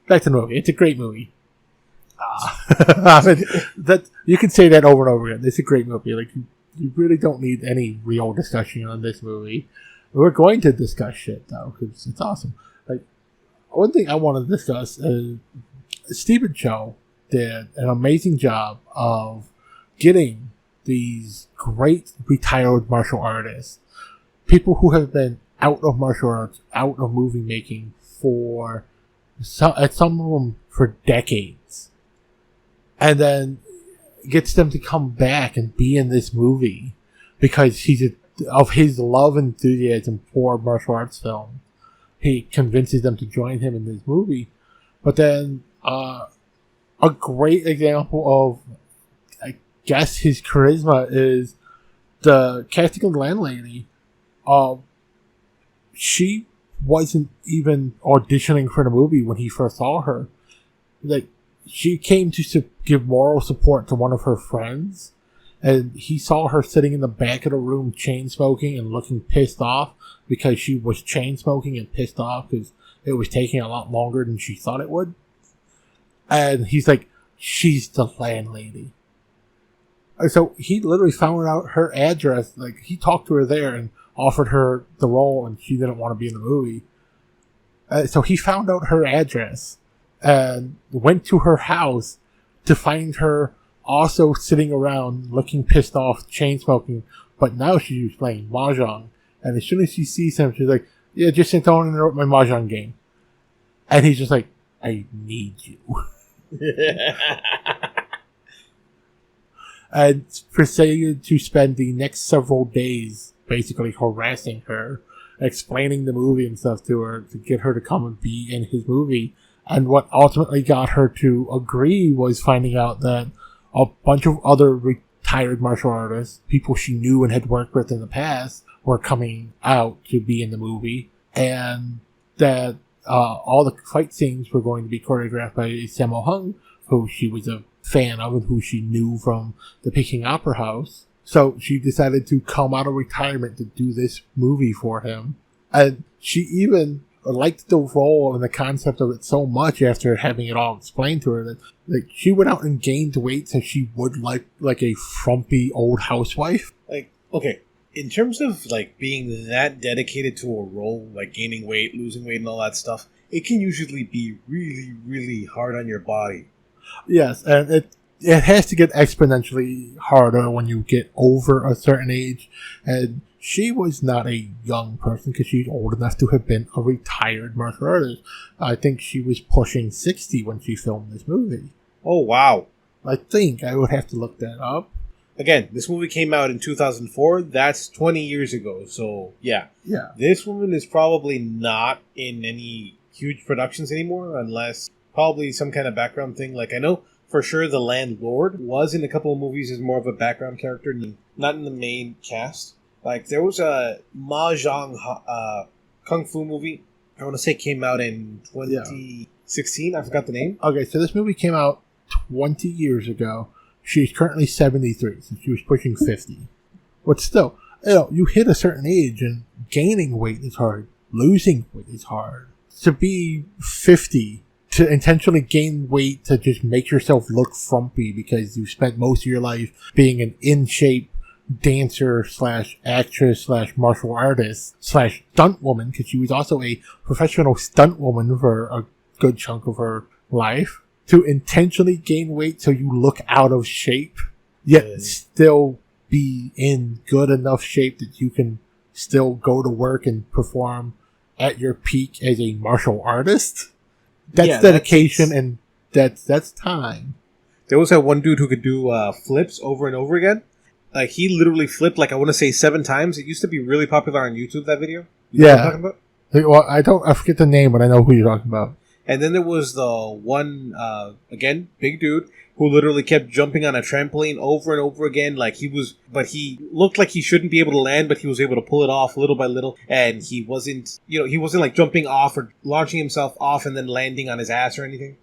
Back to the movie. It's a great movie. I mean, that you can say that over and over again. It's a great movie. Like, you really don't need any real discussion on this movie. We're going to discuss shit, though, because it's awesome. Like, one thing I want to discuss is Stephen Chow did an amazing job of getting these great retired martial artists, people who have been out of martial arts, out of movie making for some of them for decades, and then gets them to come back and be in this movie because of his love and enthusiasm for martial arts film. He convinces them to join him in this movie. But then, a great example of, I guess, his charisma is the casting of the landlady. She wasn't even auditioning for the movie when he first saw her. Like, she came to give moral support to one of her friends, and he saw her sitting in the back of the room chain smoking and looking pissed off because she was chain smoking and pissed off because it was taking a lot longer than she thought it would. And he's like, she's the landlady. And so he literally found out her address. Like, he talked to her there and offered her the role, and she didn't want to be in the movie. So he found out her address and went to her house to find her also sitting around looking pissed off, chain smoking, but now she's playing Mahjong. And as soon as she sees him, she's like, yeah, just don't interrupt my Mahjong game. And he's just like, I need you. And proceeded to spend the next several days basically harassing her, explaining the movie and stuff to her to get her to come and be in his movie And what ultimately got her to agree was finding out that a bunch of other retired martial artists, people she knew and had worked with in the past, were coming out to be in the movie, and that all the fight scenes were going to be choreographed by Sammo Hung, who she was a fan of and who she knew from the Peking Opera House. So she decided to come out of retirement to do this movie for him. And she even liked the role and the concept of it so much after having it all explained to her that like she went out and gained weight so she would like a frumpy old housewife. Like, okay, in terms of like being that dedicated to a role, like gaining weight, losing weight, and all that stuff, it can usually be really, really hard on your body. Yes, and it has to get exponentially harder when you get over a certain age. And she was not a young person because she's old enough to have been a retired martial artist. I think she was pushing 60 when she filmed this movie. Oh, wow. I think I would have to look that up. Again, this movie came out in 2004. That's 20 years ago. So, yeah. Yeah. This woman is probably not in any huge productions anymore, unless probably some kind of background thing. Like, I know for sure the landlord was in a couple of movies as more of a background character, not in the main cast. Like, there was a Mahjong Kung Fu movie, I want to say came out in 2016. I forgot the name. Okay, so this movie came out 20 years ago. She's currently 73, so she was pushing 50. But still, you hit a certain age and gaining weight is hard. Losing weight is hard. To be 50, to intentionally gain weight to just make yourself look frumpy because you spent most of your life being an in-shape dancer / actress / martial artist / stunt woman, because she was also a professional stunt woman for a good chunk of her life, to intentionally gain weight so you look out of shape, yet still be in good enough shape that you can still go to work and perform at your peak as a martial artist. That's dedication, and that's time. There was that one dude who could do flips over and over again. Like, he literally flipped, like, I want to say 7 times. It used to be really popular on YouTube, that video. You know what I'm talking about? Well, I forget the name, but I know who you're talking about. And then there was the one, again, big dude, who literally kept jumping on a trampoline over and over again. Like, he looked like he shouldn't be able to land, but he was able to pull it off little by little. And he wasn't like jumping off or launching himself off and then landing on his ass or anything.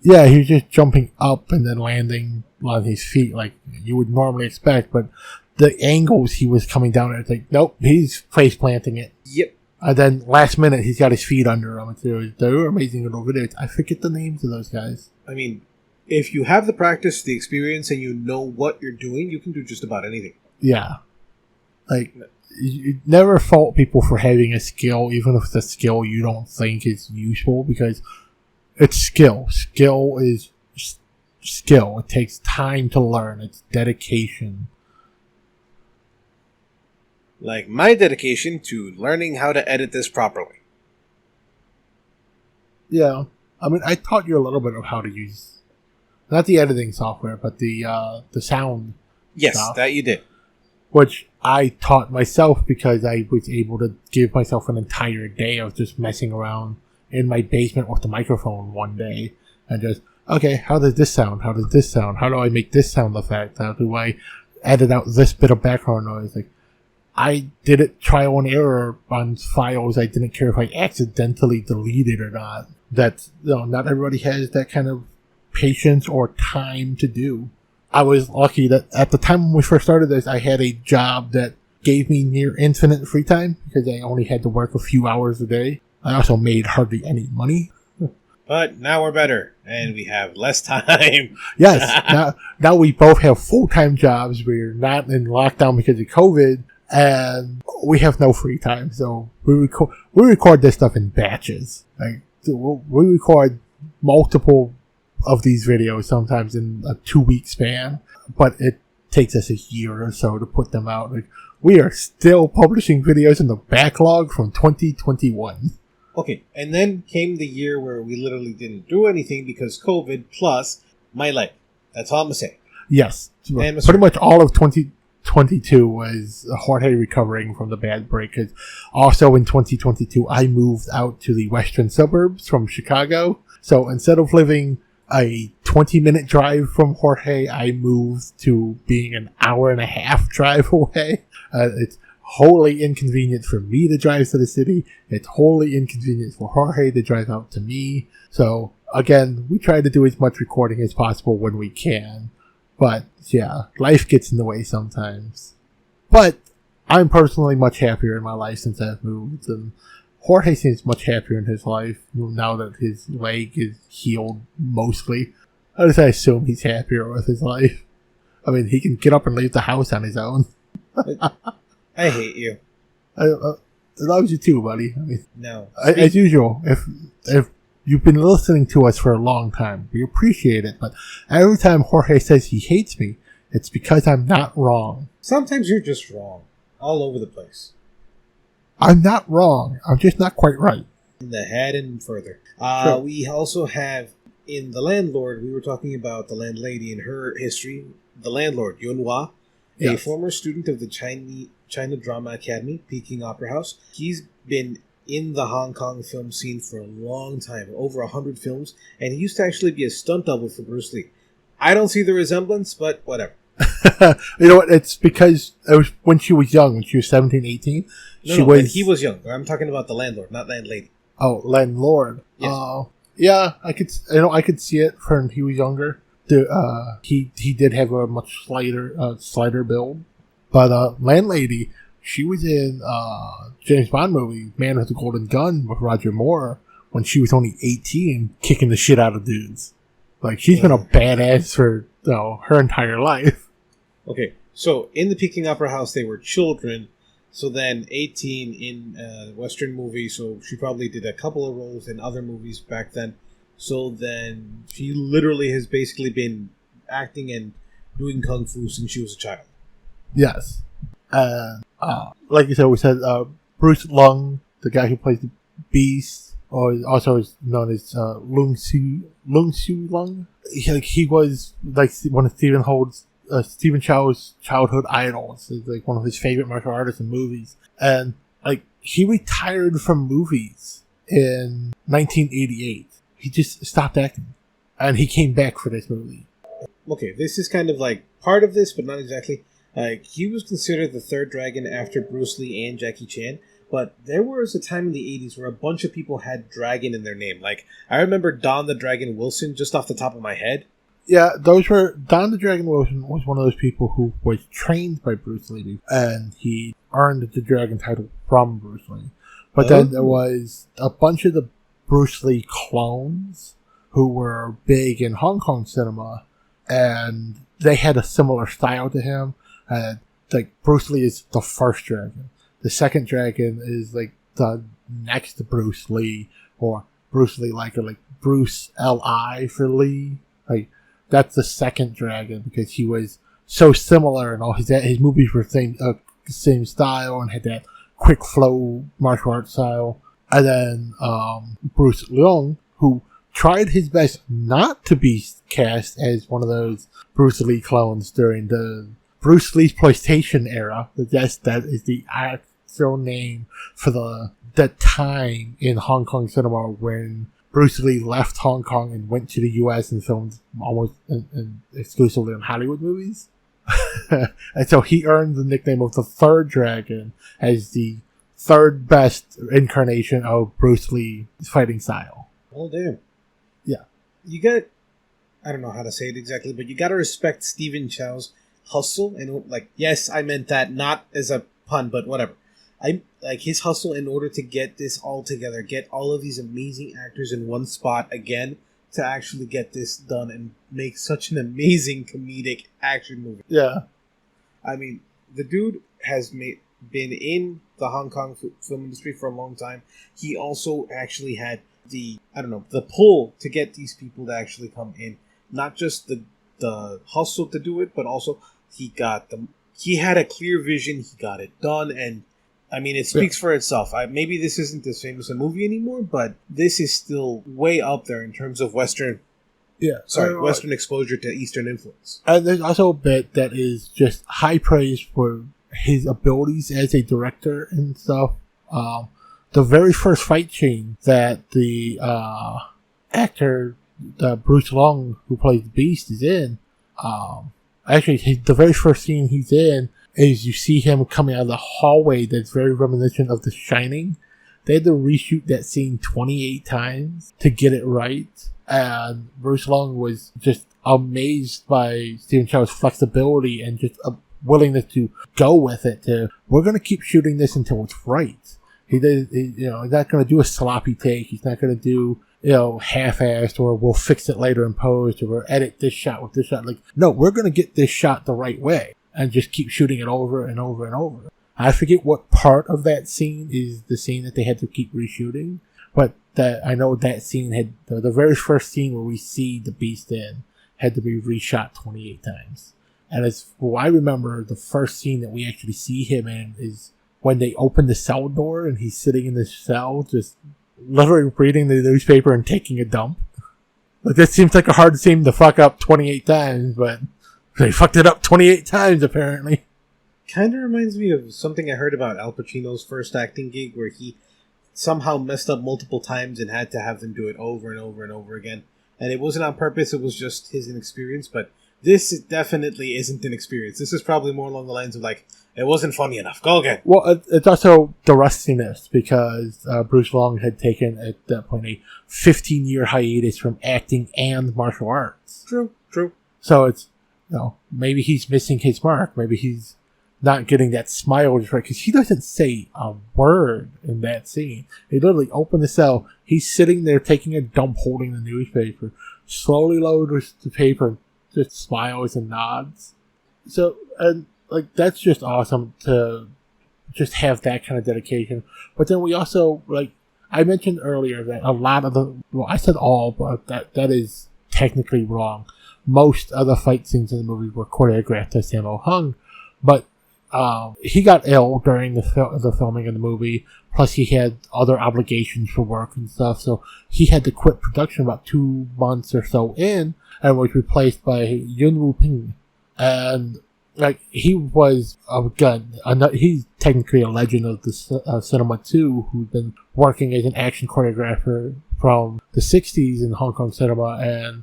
Yeah, he was just jumping up and then landing on his feet like you would normally expect, but the angles he was coming down at, like, nope, he's face planting it. Yep. And then last minute, he's got his feet under him. They're amazing little videos. I forget the names of those guys. I mean, if you have the practice, the experience, and you know what you're doing, you can do just about anything. Yeah. Like, you never fault people for having a skill, even if it's a skill you don't think is useful, because it's skill. Skill is skill. It takes time to learn. It's dedication. Like my dedication to learning how to edit this properly. Yeah. I mean, I taught you a little bit of how to use, not the editing software, but the sound stuff. That you did. Which I taught myself because I was able to give myself an entire day of just messing around in my basement with the microphone one day and just, okay, how does this sound? How does this sound? How do I make this sound effect? How do I edit out this bit of background noise? Like, I did it trial and error on files I didn't care if I accidentally deleted or not. Not everybody has that kind of patience or time to do. I was lucky that at the time when we first started this, I had a job that gave me near infinite free time because I only had to work a few hours a day. I also made hardly any money. But now we're better, and we have less time. Yes, now we both have full-time jobs. We're not in lockdown because of COVID, and we have no free time. So we record this stuff in batches. Like, we record multiple of these videos sometimes in a 2-week span, but it takes us a year or so to put them out. Like, we are still publishing videos in the backlog from 2021. Okay, and then came the year where we literally didn't do anything because COVID plus my life. That's all I'm going to say. Yes. Pretty much all of 2022 was Jorge recovering from the bad break. Cause also in 2022, I moved out to the western suburbs from Chicago. So instead of living a 20-minute drive from Jorge, I moved to being an hour and a half drive away. It's wholly inconvenient for me to drive to the city. It's wholly inconvenient for Jorge to drive out to me. So again, we try to do as much recording as possible when we can. But yeah, life gets in the way sometimes. But I'm personally much happier in my life since I've moved, and Jorge seems much happier in his life now that his leg is healed mostly. At least I assume he's happier with his life. I mean, he can get up and leave the house on his own. I hate you. I love you too, buddy. I mean, No. as usual, if you've been listening to us for a long time, we appreciate it, but every time Jorge says he hates me, it's because I'm not wrong. Sometimes you're just wrong. All over the place. I'm not wrong. I'm just not quite right. In the head and further. Sure. We also have, in The Landlord, we were talking about the landlady and her history. The landlord, Yunhua, a former student of the China Drama Academy, Peking Opera House. He's been in the Hong Kong film scene for a long time, over 100 films, and he used to actually be a stunt double for Bruce Lee. I don't see the resemblance, but whatever. You know what? It's because it was when she was young, when she was 17, 18. When he was young. I'm talking about the landlord, not landlady. Oh, landlord. Yes. Yeah, I could see it for when he was younger. He did have a much slighter build. But landlady, she was in James Bond movie Man with the Golden Gun with Roger Moore when she was only 18, kicking the shit out of dudes. Like, she's been a badass for her entire life. Okay, so in the Peking Opera House, they were children. So then 18 in Western movies, so she probably did a couple of roles in other movies back then. So then she literally has basically been acting and doing kung fu since she was a child. Yes. Like you said, we said Bruce Lung, the guy who plays the Beast, or also is known as Siu-lung. He was like one of Stephen Chow's childhood idols. He's like one of his favorite martial artists in movies. And like he retired from movies in 1988. He just stopped acting. And he came back for this movie. Okay, this is kind of like part of this, but not exactly. He was considered the third dragon after Bruce Lee and Jackie Chan. But there was a time in the 80s where a bunch of people had dragon in their name. Like, I remember Don the Dragon Wilson just off the top of my head. Yeah, Don the Dragon Wilson was one of those people who was trained by Bruce Lee, and he earned the dragon title from Bruce Lee. But then there was a bunch of the Bruce Lee clones who were big in Hong Kong cinema, and they had a similar style to him. Like, Bruce Lee is the first dragon. The second dragon is like the next to Bruce Lee, or Bruce Lee like Bruce L.I. for Lee. Like, that's the second dragon because he was so similar, and all his movies were same style and had that quick flow martial arts style. And then Bruce Leung, who tried his best not to be cast as one of those Bruce Lee clones during the Bruce Lee's PlayStation era. That is the actual name for the time in Hong Kong cinema when Bruce Lee left Hong Kong and went to the U.S. and filmed almost exclusively in Hollywood movies. And so he earned the nickname of the Third Dragon as the third best incarnation of Bruce Lee's fighting style. Oh, damn. Yeah. I don't know how to say it exactly, but you gotta respect Stephen Chow's hustle. And, like, yes, I meant that not as a pun, but whatever. I like his hustle in order to get this all together, get all of these amazing actors in one spot again to actually get this done and make such an amazing comedic action movie. Yeah. I mean, the dude has been in the Hong Kong film industry for a long time. He also actually had the pull to get these people to actually come in. Not just the hustle to do it, but also he had a clear vision, he got it done, and I mean, it speaks for itself. Maybe this isn't as famous a movie anymore, but this is still way up there in terms of Western exposure to Eastern influence. And there's also a bit that is just high praise for his abilities as a director and stuff. The very first fight scene that the actor, Bruce Long, who plays Beast, is in. Actually, the very first scene he's in is you see him coming out of the hallway that's very reminiscent of The Shining. They had to reshoot that scene 28 times to get it right. And Bruce Long was just amazed by Stephen Chow's flexibility and just a willingness to go with it. We're going to keep shooting this until it's right. He's not going to do a sloppy take. He's not going to do, half-assed, or we'll fix it later in post, or we'll edit this shot with this shot. Like, no, we're going to get this shot the right way and just keep shooting it over and over and over. I forget what part of that scene is the scene that they had to keep reshooting, but that I know that scene had the very first scene where we see the Beast had to be reshot 28 times. And I remember, the first scene that we actually see him in is when they open the cell door and he's sitting in the cell, just literally reading the newspaper and taking a dump. Like, that seems like a hard scene to fuck up 28 times, but they fucked it up 28 times apparently. Kind of reminds me of something I heard about Al Pacino's first acting gig, where he somehow messed up multiple times and had to have them do it over and over and over again. And it wasn't on purpose, it was just his inexperience, but this definitely isn't an experience. This is probably more along the lines of, like, it wasn't funny enough. Go again. Well, it's also the rustiness, because Bruce Long had taken, at that point, a 15-year hiatus from acting and martial arts. True. So it's, maybe he's missing his mark. Maybe he's not getting that smile just right, because he doesn't say a word in that scene. He literally opened the cell. He's sitting there taking a dump, holding the newspaper, slowly lowers the paper, just smiles and nods. So, and like, that's just awesome to just have that kind of dedication. But then we also, like, I mentioned earlier that a lot of I said all, but that is technically wrong. Most of the fight scenes in the movie were choreographed by Sammo Hung, but he got ill during the filming of the movie. Plus, he had other obligations for work and stuff, so he had to quit production about 2 months or so in, and was replaced by Yun Woo Ping. And like, he was he's technically a legend of the cinema too, who's been working as an action choreographer from the 60s in Hong Kong cinema, and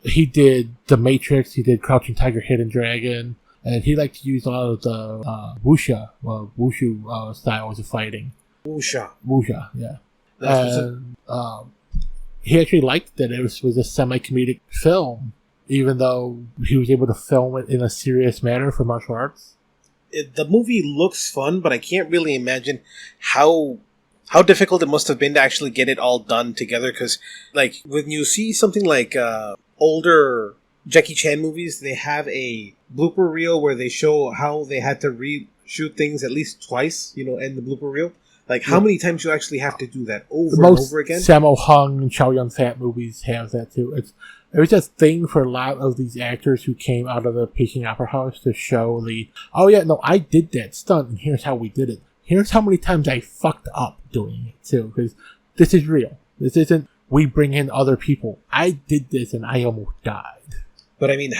he did The Matrix, he did Crouching Tiger, Hidden Dragon. And he liked to use a lot of the wushu styles of fighting. Wuxia, yeah. And he actually liked that it was a semi-comedic film, even though he was able to film it in a serious manner for martial arts. The movie looks fun, but I can't really imagine how difficult it must have been to actually get it all done together. Because, like, when you see something like older Jackie Chan movies, they have a blooper reel where they show how they had to reshoot things at least twice, in the blooper reel. Like, how many times you actually have to do that over and over again? Sammo Hung and Chow Yun-fat movies have that too. It was a thing for a lot of these actors who came out of the Peking Opera House to show I did that stunt, and here's how we did it. Here's how many times I fucked up doing it too, because this is real. This isn't, we bring in other people. I did this and I almost died. But I mean,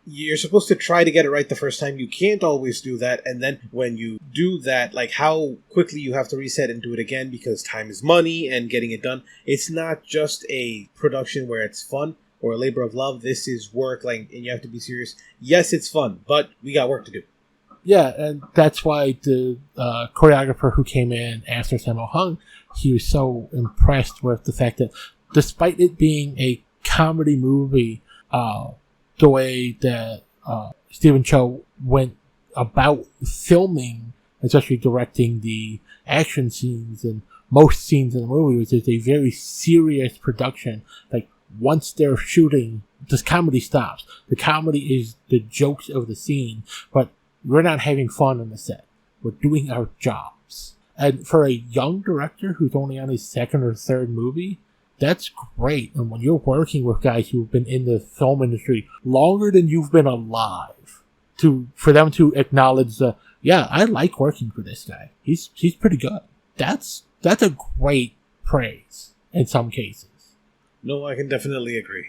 you're supposed to try to get it right the first time. You can't always do that. And then when you do that, like, how quickly you have to reset and do it again, because time is money and getting it done. It's not just a production where it's fun or a labor of love. This is work, and you have to be serious. Yes, it's fun, but we got work to do. Yeah, and that's why the choreographer who came in after Sammo Hung, he was so impressed with the fact that despite it being a comedy movie, the way that Stephen Chow went about filming, especially directing the action scenes and most scenes in the movie, was just a very serious production. Like, once they're shooting, this comedy stops. The comedy is the jokes of the scene, but we're not having fun on the set. We're doing our jobs. And for a young director who's only on his second or third movie, that's great. And when you're working with guys who've been in the film industry longer than you've been alive, for them to acknowledge I like working for this guy. He's pretty good. That's a great praise in some cases. No, I can definitely agree.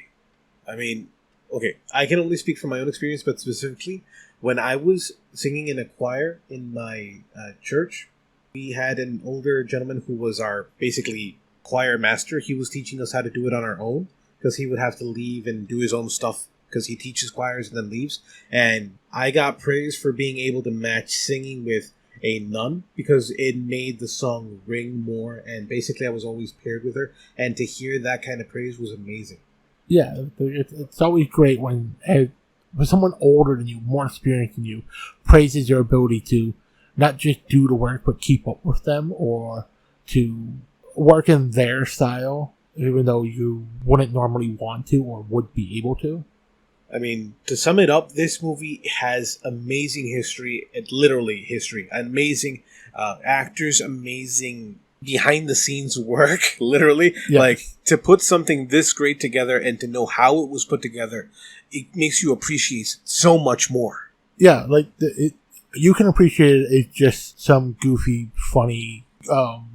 I mean, okay, I can only speak from my own experience, but specifically, when I was singing in a choir in my church, we had an older gentleman who was our, basically, choir master. He was teaching us how to do it on our own because he would have to leave and do his own stuff because he teaches choirs and then leaves. And I got praise for being able to match singing with a nun because it made the song ring more, and basically I was always paired with her, and to hear that kind of praise was amazing. Yeah, it's always great when someone older than you, more experienced than you, praises your ability to not just do the work but keep up with them, or to work in their style even though you wouldn't normally want to or would be able to. I mean, to sum it up, this movie has amazing history, literally history, amazing actors, amazing behind-the-scenes work, literally. Yes. Like, to put something this great together and to know how it was put together, it makes you appreciate so much more. Yeah, like, you can appreciate it as just some goofy, funny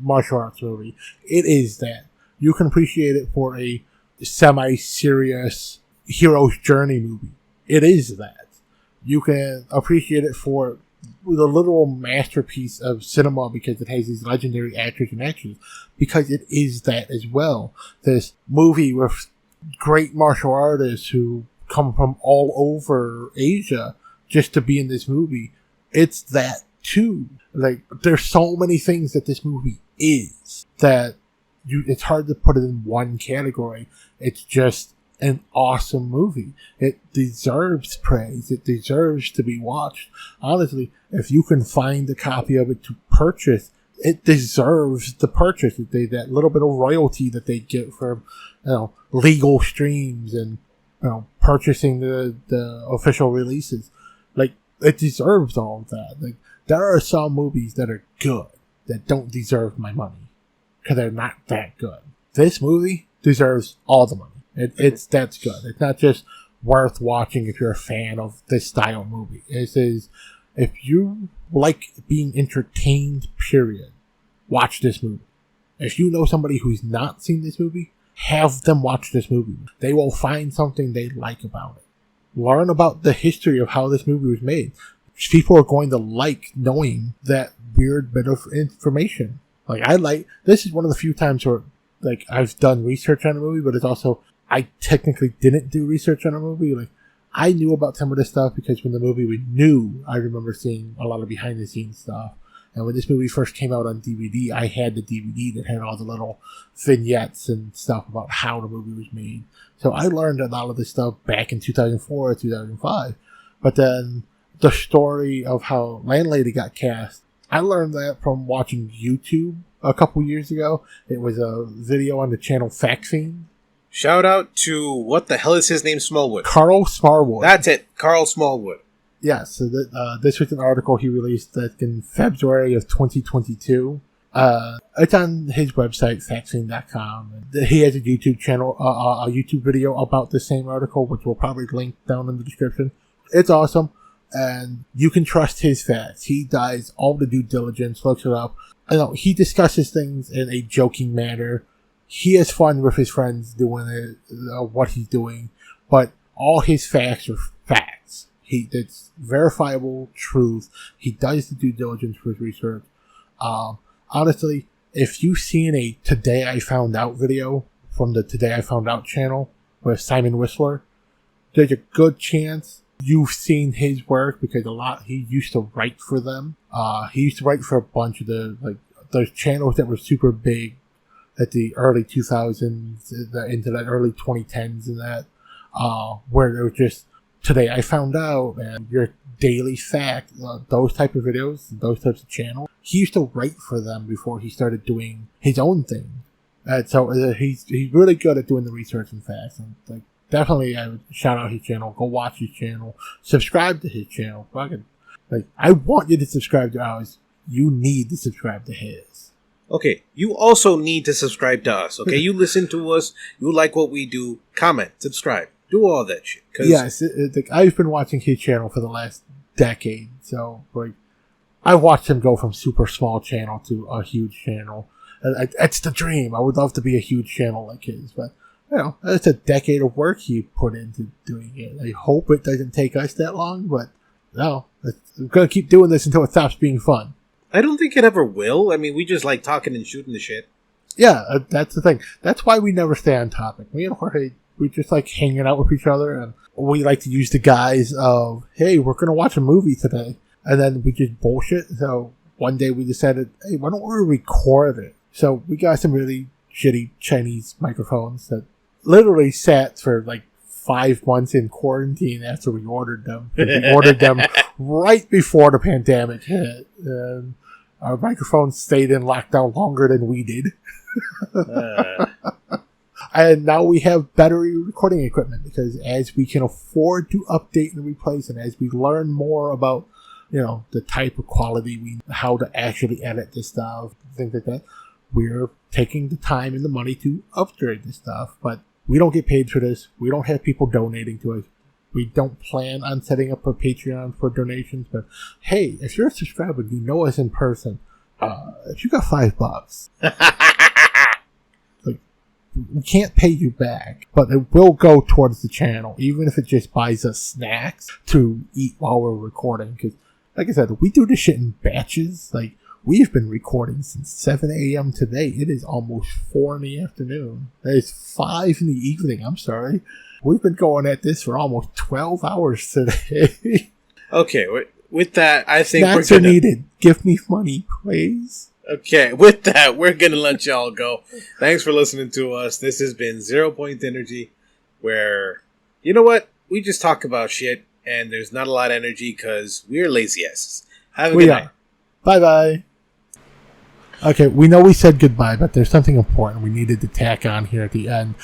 martial arts movie. It is that. You can appreciate it for a semi-serious hero's journey movie. It is that. You can appreciate it for the literal masterpiece of cinema because it has these legendary actors and actresses, because it is that as well. This movie with great martial artists who come from all over Asia just to be in this movie. It's that too. Like, there's so many things that this movie is that it's hard to put it in one category. It's just an awesome movie. It deserves praise. It deserves to be watched. Honestly, if you can find a copy of it to purchase, it deserves the purchase. That little bit of royalty that they get from, legal streams and, purchasing the official releases. Like, it deserves all of that. Like, there are some movies that are good that don't deserve my money because they're not that good. This movie deserves all the money. That's good. It's not just worth watching if you're a fan of this style movie. It is, if you like being entertained, period, watch this movie. If you know somebody who's not seen this movie, have them watch this movie. They will find something they like about it. Learn about the history of how this movie was made. People are going to like knowing that weird bit of information. This is one of the few times where, I've done research on a movie, but it's also, I technically didn't do research on a movie. Like, I knew about some of this stuff because when the movie was new, I remember seeing a lot of behind the scenes stuff. And when this movie first came out on DVD, I had the DVD that had all the little vignettes and stuff about how the movie was made. So I learned a lot of this stuff back in 2004 or 2005. But then the story of how Landlady got cast, I learned that from watching YouTube a couple years ago. It was a video on the channel Fiend. Shout out to, what the hell is his name, Smallwood? Carl Smallwood. That's it, Carl Smallwood. Yeah, so this was an article he released in February of 2022. It's on his website, factfiend.com. He has a YouTube channel, a YouTube video about the same article, which we'll probably link down in the description. It's awesome, and you can trust his facts. He does all the due diligence, looks it up. He discusses things in a joking manner. He has fun with his friends doing it, what he's doing, but all his facts are facts. It's verifiable truth. He does the due diligence for his research. Honestly, if you've seen a Today I Found Out video from the Today I Found Out channel with Simon Whistler, there's a good chance you've seen his work because he used to write for them. He used to write for a bunch of those channels that were super big at the early 2000s into the early 2010s and that, where it was just Today I Found Out and Your Daily Fact, those type of videos, those types of channels. He used to write for them before he started doing his own thing. And so he's really good at doing the research and facts. And definitely I would shout out his channel. Go watch his channel. Subscribe to his channel. I want you to subscribe to ours. You need to subscribe to his. Okay, you also need to subscribe to us, okay? You listen to us, you like what we do, comment, subscribe, do all that shit. Yes, I've been watching his channel for the last decade, so, I watched him go from super small channel to a huge channel. It's the dream. I would love to be a huge channel like his, but, it's a decade of work he put into doing it. I hope it doesn't take us that long, but, no, I'm going to keep doing this until it stops being fun. I don't think it ever will. I mean, we just like talking and shooting the shit. Yeah, that's the thing. That's why we never stay on topic. Me and Jorge, we just like hanging out with each other, and we like to use the guise of, hey, we're going to watch a movie today. And then we just bullshit. So one day we decided, hey, why don't we record it? So we got some really shitty Chinese microphones that literally sat for like 5 months in quarantine after we ordered them. We ordered them right before the pandemic hit. And our microphones stayed in lockdown longer than we did. And now we have better recording equipment because as we can afford to update and replace, and as we learn more about, the type of quality, how to actually edit this stuff, things like that, we're taking the time and the money to upgrade this stuff. But we don't get paid for this. We don't have people donating to us. We don't plan on setting up a Patreon for donations. But hey, if you're a subscriber, you know us in person. If you got $5, we can't pay you back, but it will go towards the channel, even if it just buys us snacks to eat while we're recording. Because, like I said, we do this shit in batches. Like, we've been recording since 7 a.m. today. It is almost 4 in the afternoon. It's 5 in the evening. I'm sorry. We've been going at this for almost 12 hours today. Okay, with that, I think snacks are needed. Give me money, please. Okay, with that, we're going to let y'all go. Thanks for listening to us. This has been Zeropoint Energy, where, you know what? We just talk about shit, and there's not a lot of energy because we're lazy asses. Have a good night. Bye-bye. Okay, we know we said goodbye, but there's something important we needed to tack on here at the end.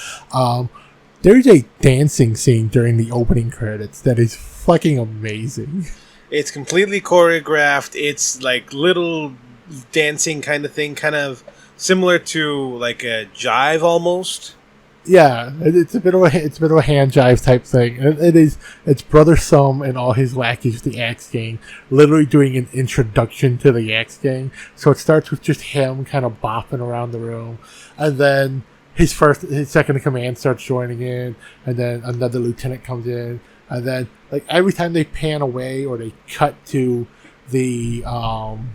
There's a dancing scene during the opening credits that is fucking amazing. It's completely choreographed. It's like little dancing kind of thing, kind of similar to like a jive almost. Yeah, it's a bit of a hand jive type thing. It's Brother Sum and all his lackeys, the Axe Gang, literally doing an introduction to the Axe Gang. So it starts with just him kind of bopping around the room, and then his second in command starts joining in, and then another lieutenant comes in, and then like every time they pan away or they cut to the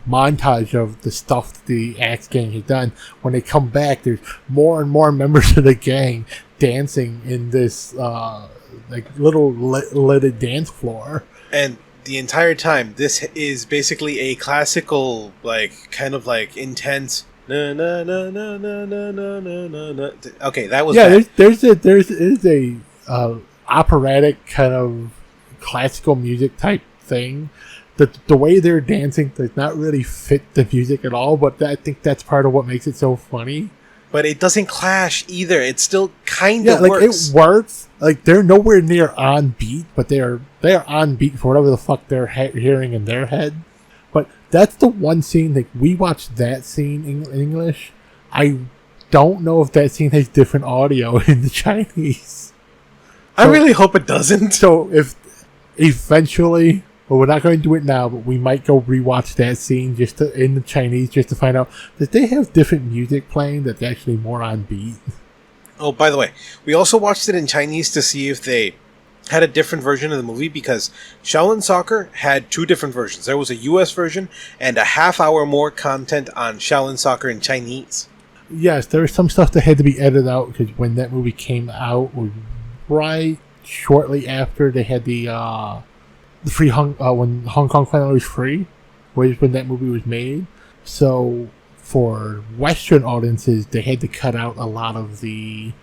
montage of the stuff that the Axe Gang has done, when they come back, there's more and more members of the gang dancing in this like little lit dance floor. And the entire time, this is basically a classical, like kind of like intense. Na na na na na na na na na. Okay, that was there's a operatic kind of classical music type thing. The way they're dancing does not really fit the music at all, but I think that's part of what makes it so funny. But it doesn't clash either. It still kind of works. It works. Like, they're nowhere near on beat, but they are on beat for whatever the fuck they're hearing in their head. But that's the one scene, like, we watched that scene in English. I don't know if that scene has different audio in the Chinese. I really hope it doesn't. So if eventually... Well, we're not going to do it now, but we might go rewatch that scene in the Chinese just to find out that they have different music playing that's actually more on beat. Oh, by the way, we also watched it in Chinese to see if they had a different version of the movie, because Shaolin Soccer had 2 different versions. There was a US version and a half-hour more content on Shaolin Soccer in Chinese. Yes, there was some stuff that had to be edited out because when that movie came out, was right shortly after they had the free when Hong Kong finally was free, was when that movie was made. So for Western audiences, they had to cut out a lot of the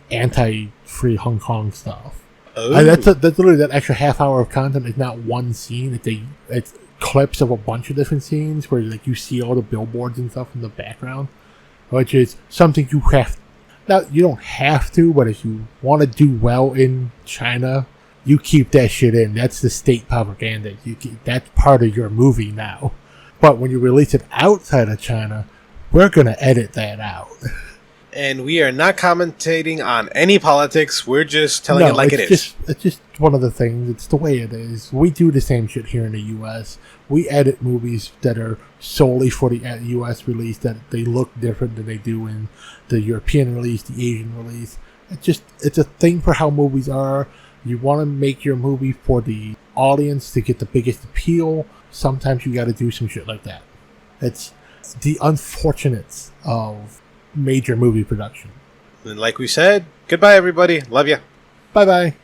anti-free Hong Kong stuff. Oh. And that's literally that extra half hour of content is not one scene. It's clips of a bunch of different scenes where like you see all the billboards and stuff in the background, which is something you have. Now you don't have to, but if you want to do well in China, you keep that shit in. That's the state propaganda. That's part of your movie now. But when you release it outside of China, we're going to edit that out. And we are not commentating on any politics. We're just telling it like it is. It's just one of the things. It's the way it is. We do the same shit here in the U.S. We edit movies that are solely for the U.S. release, that they look different than they do in the European release, the Asian release. It's a thing for how movies are. You want to make your movie for the audience to get the biggest appeal. Sometimes you got to do some shit like that. the unfortunates of major movie production. And like we said, goodbye, everybody. Love ya. Bye bye.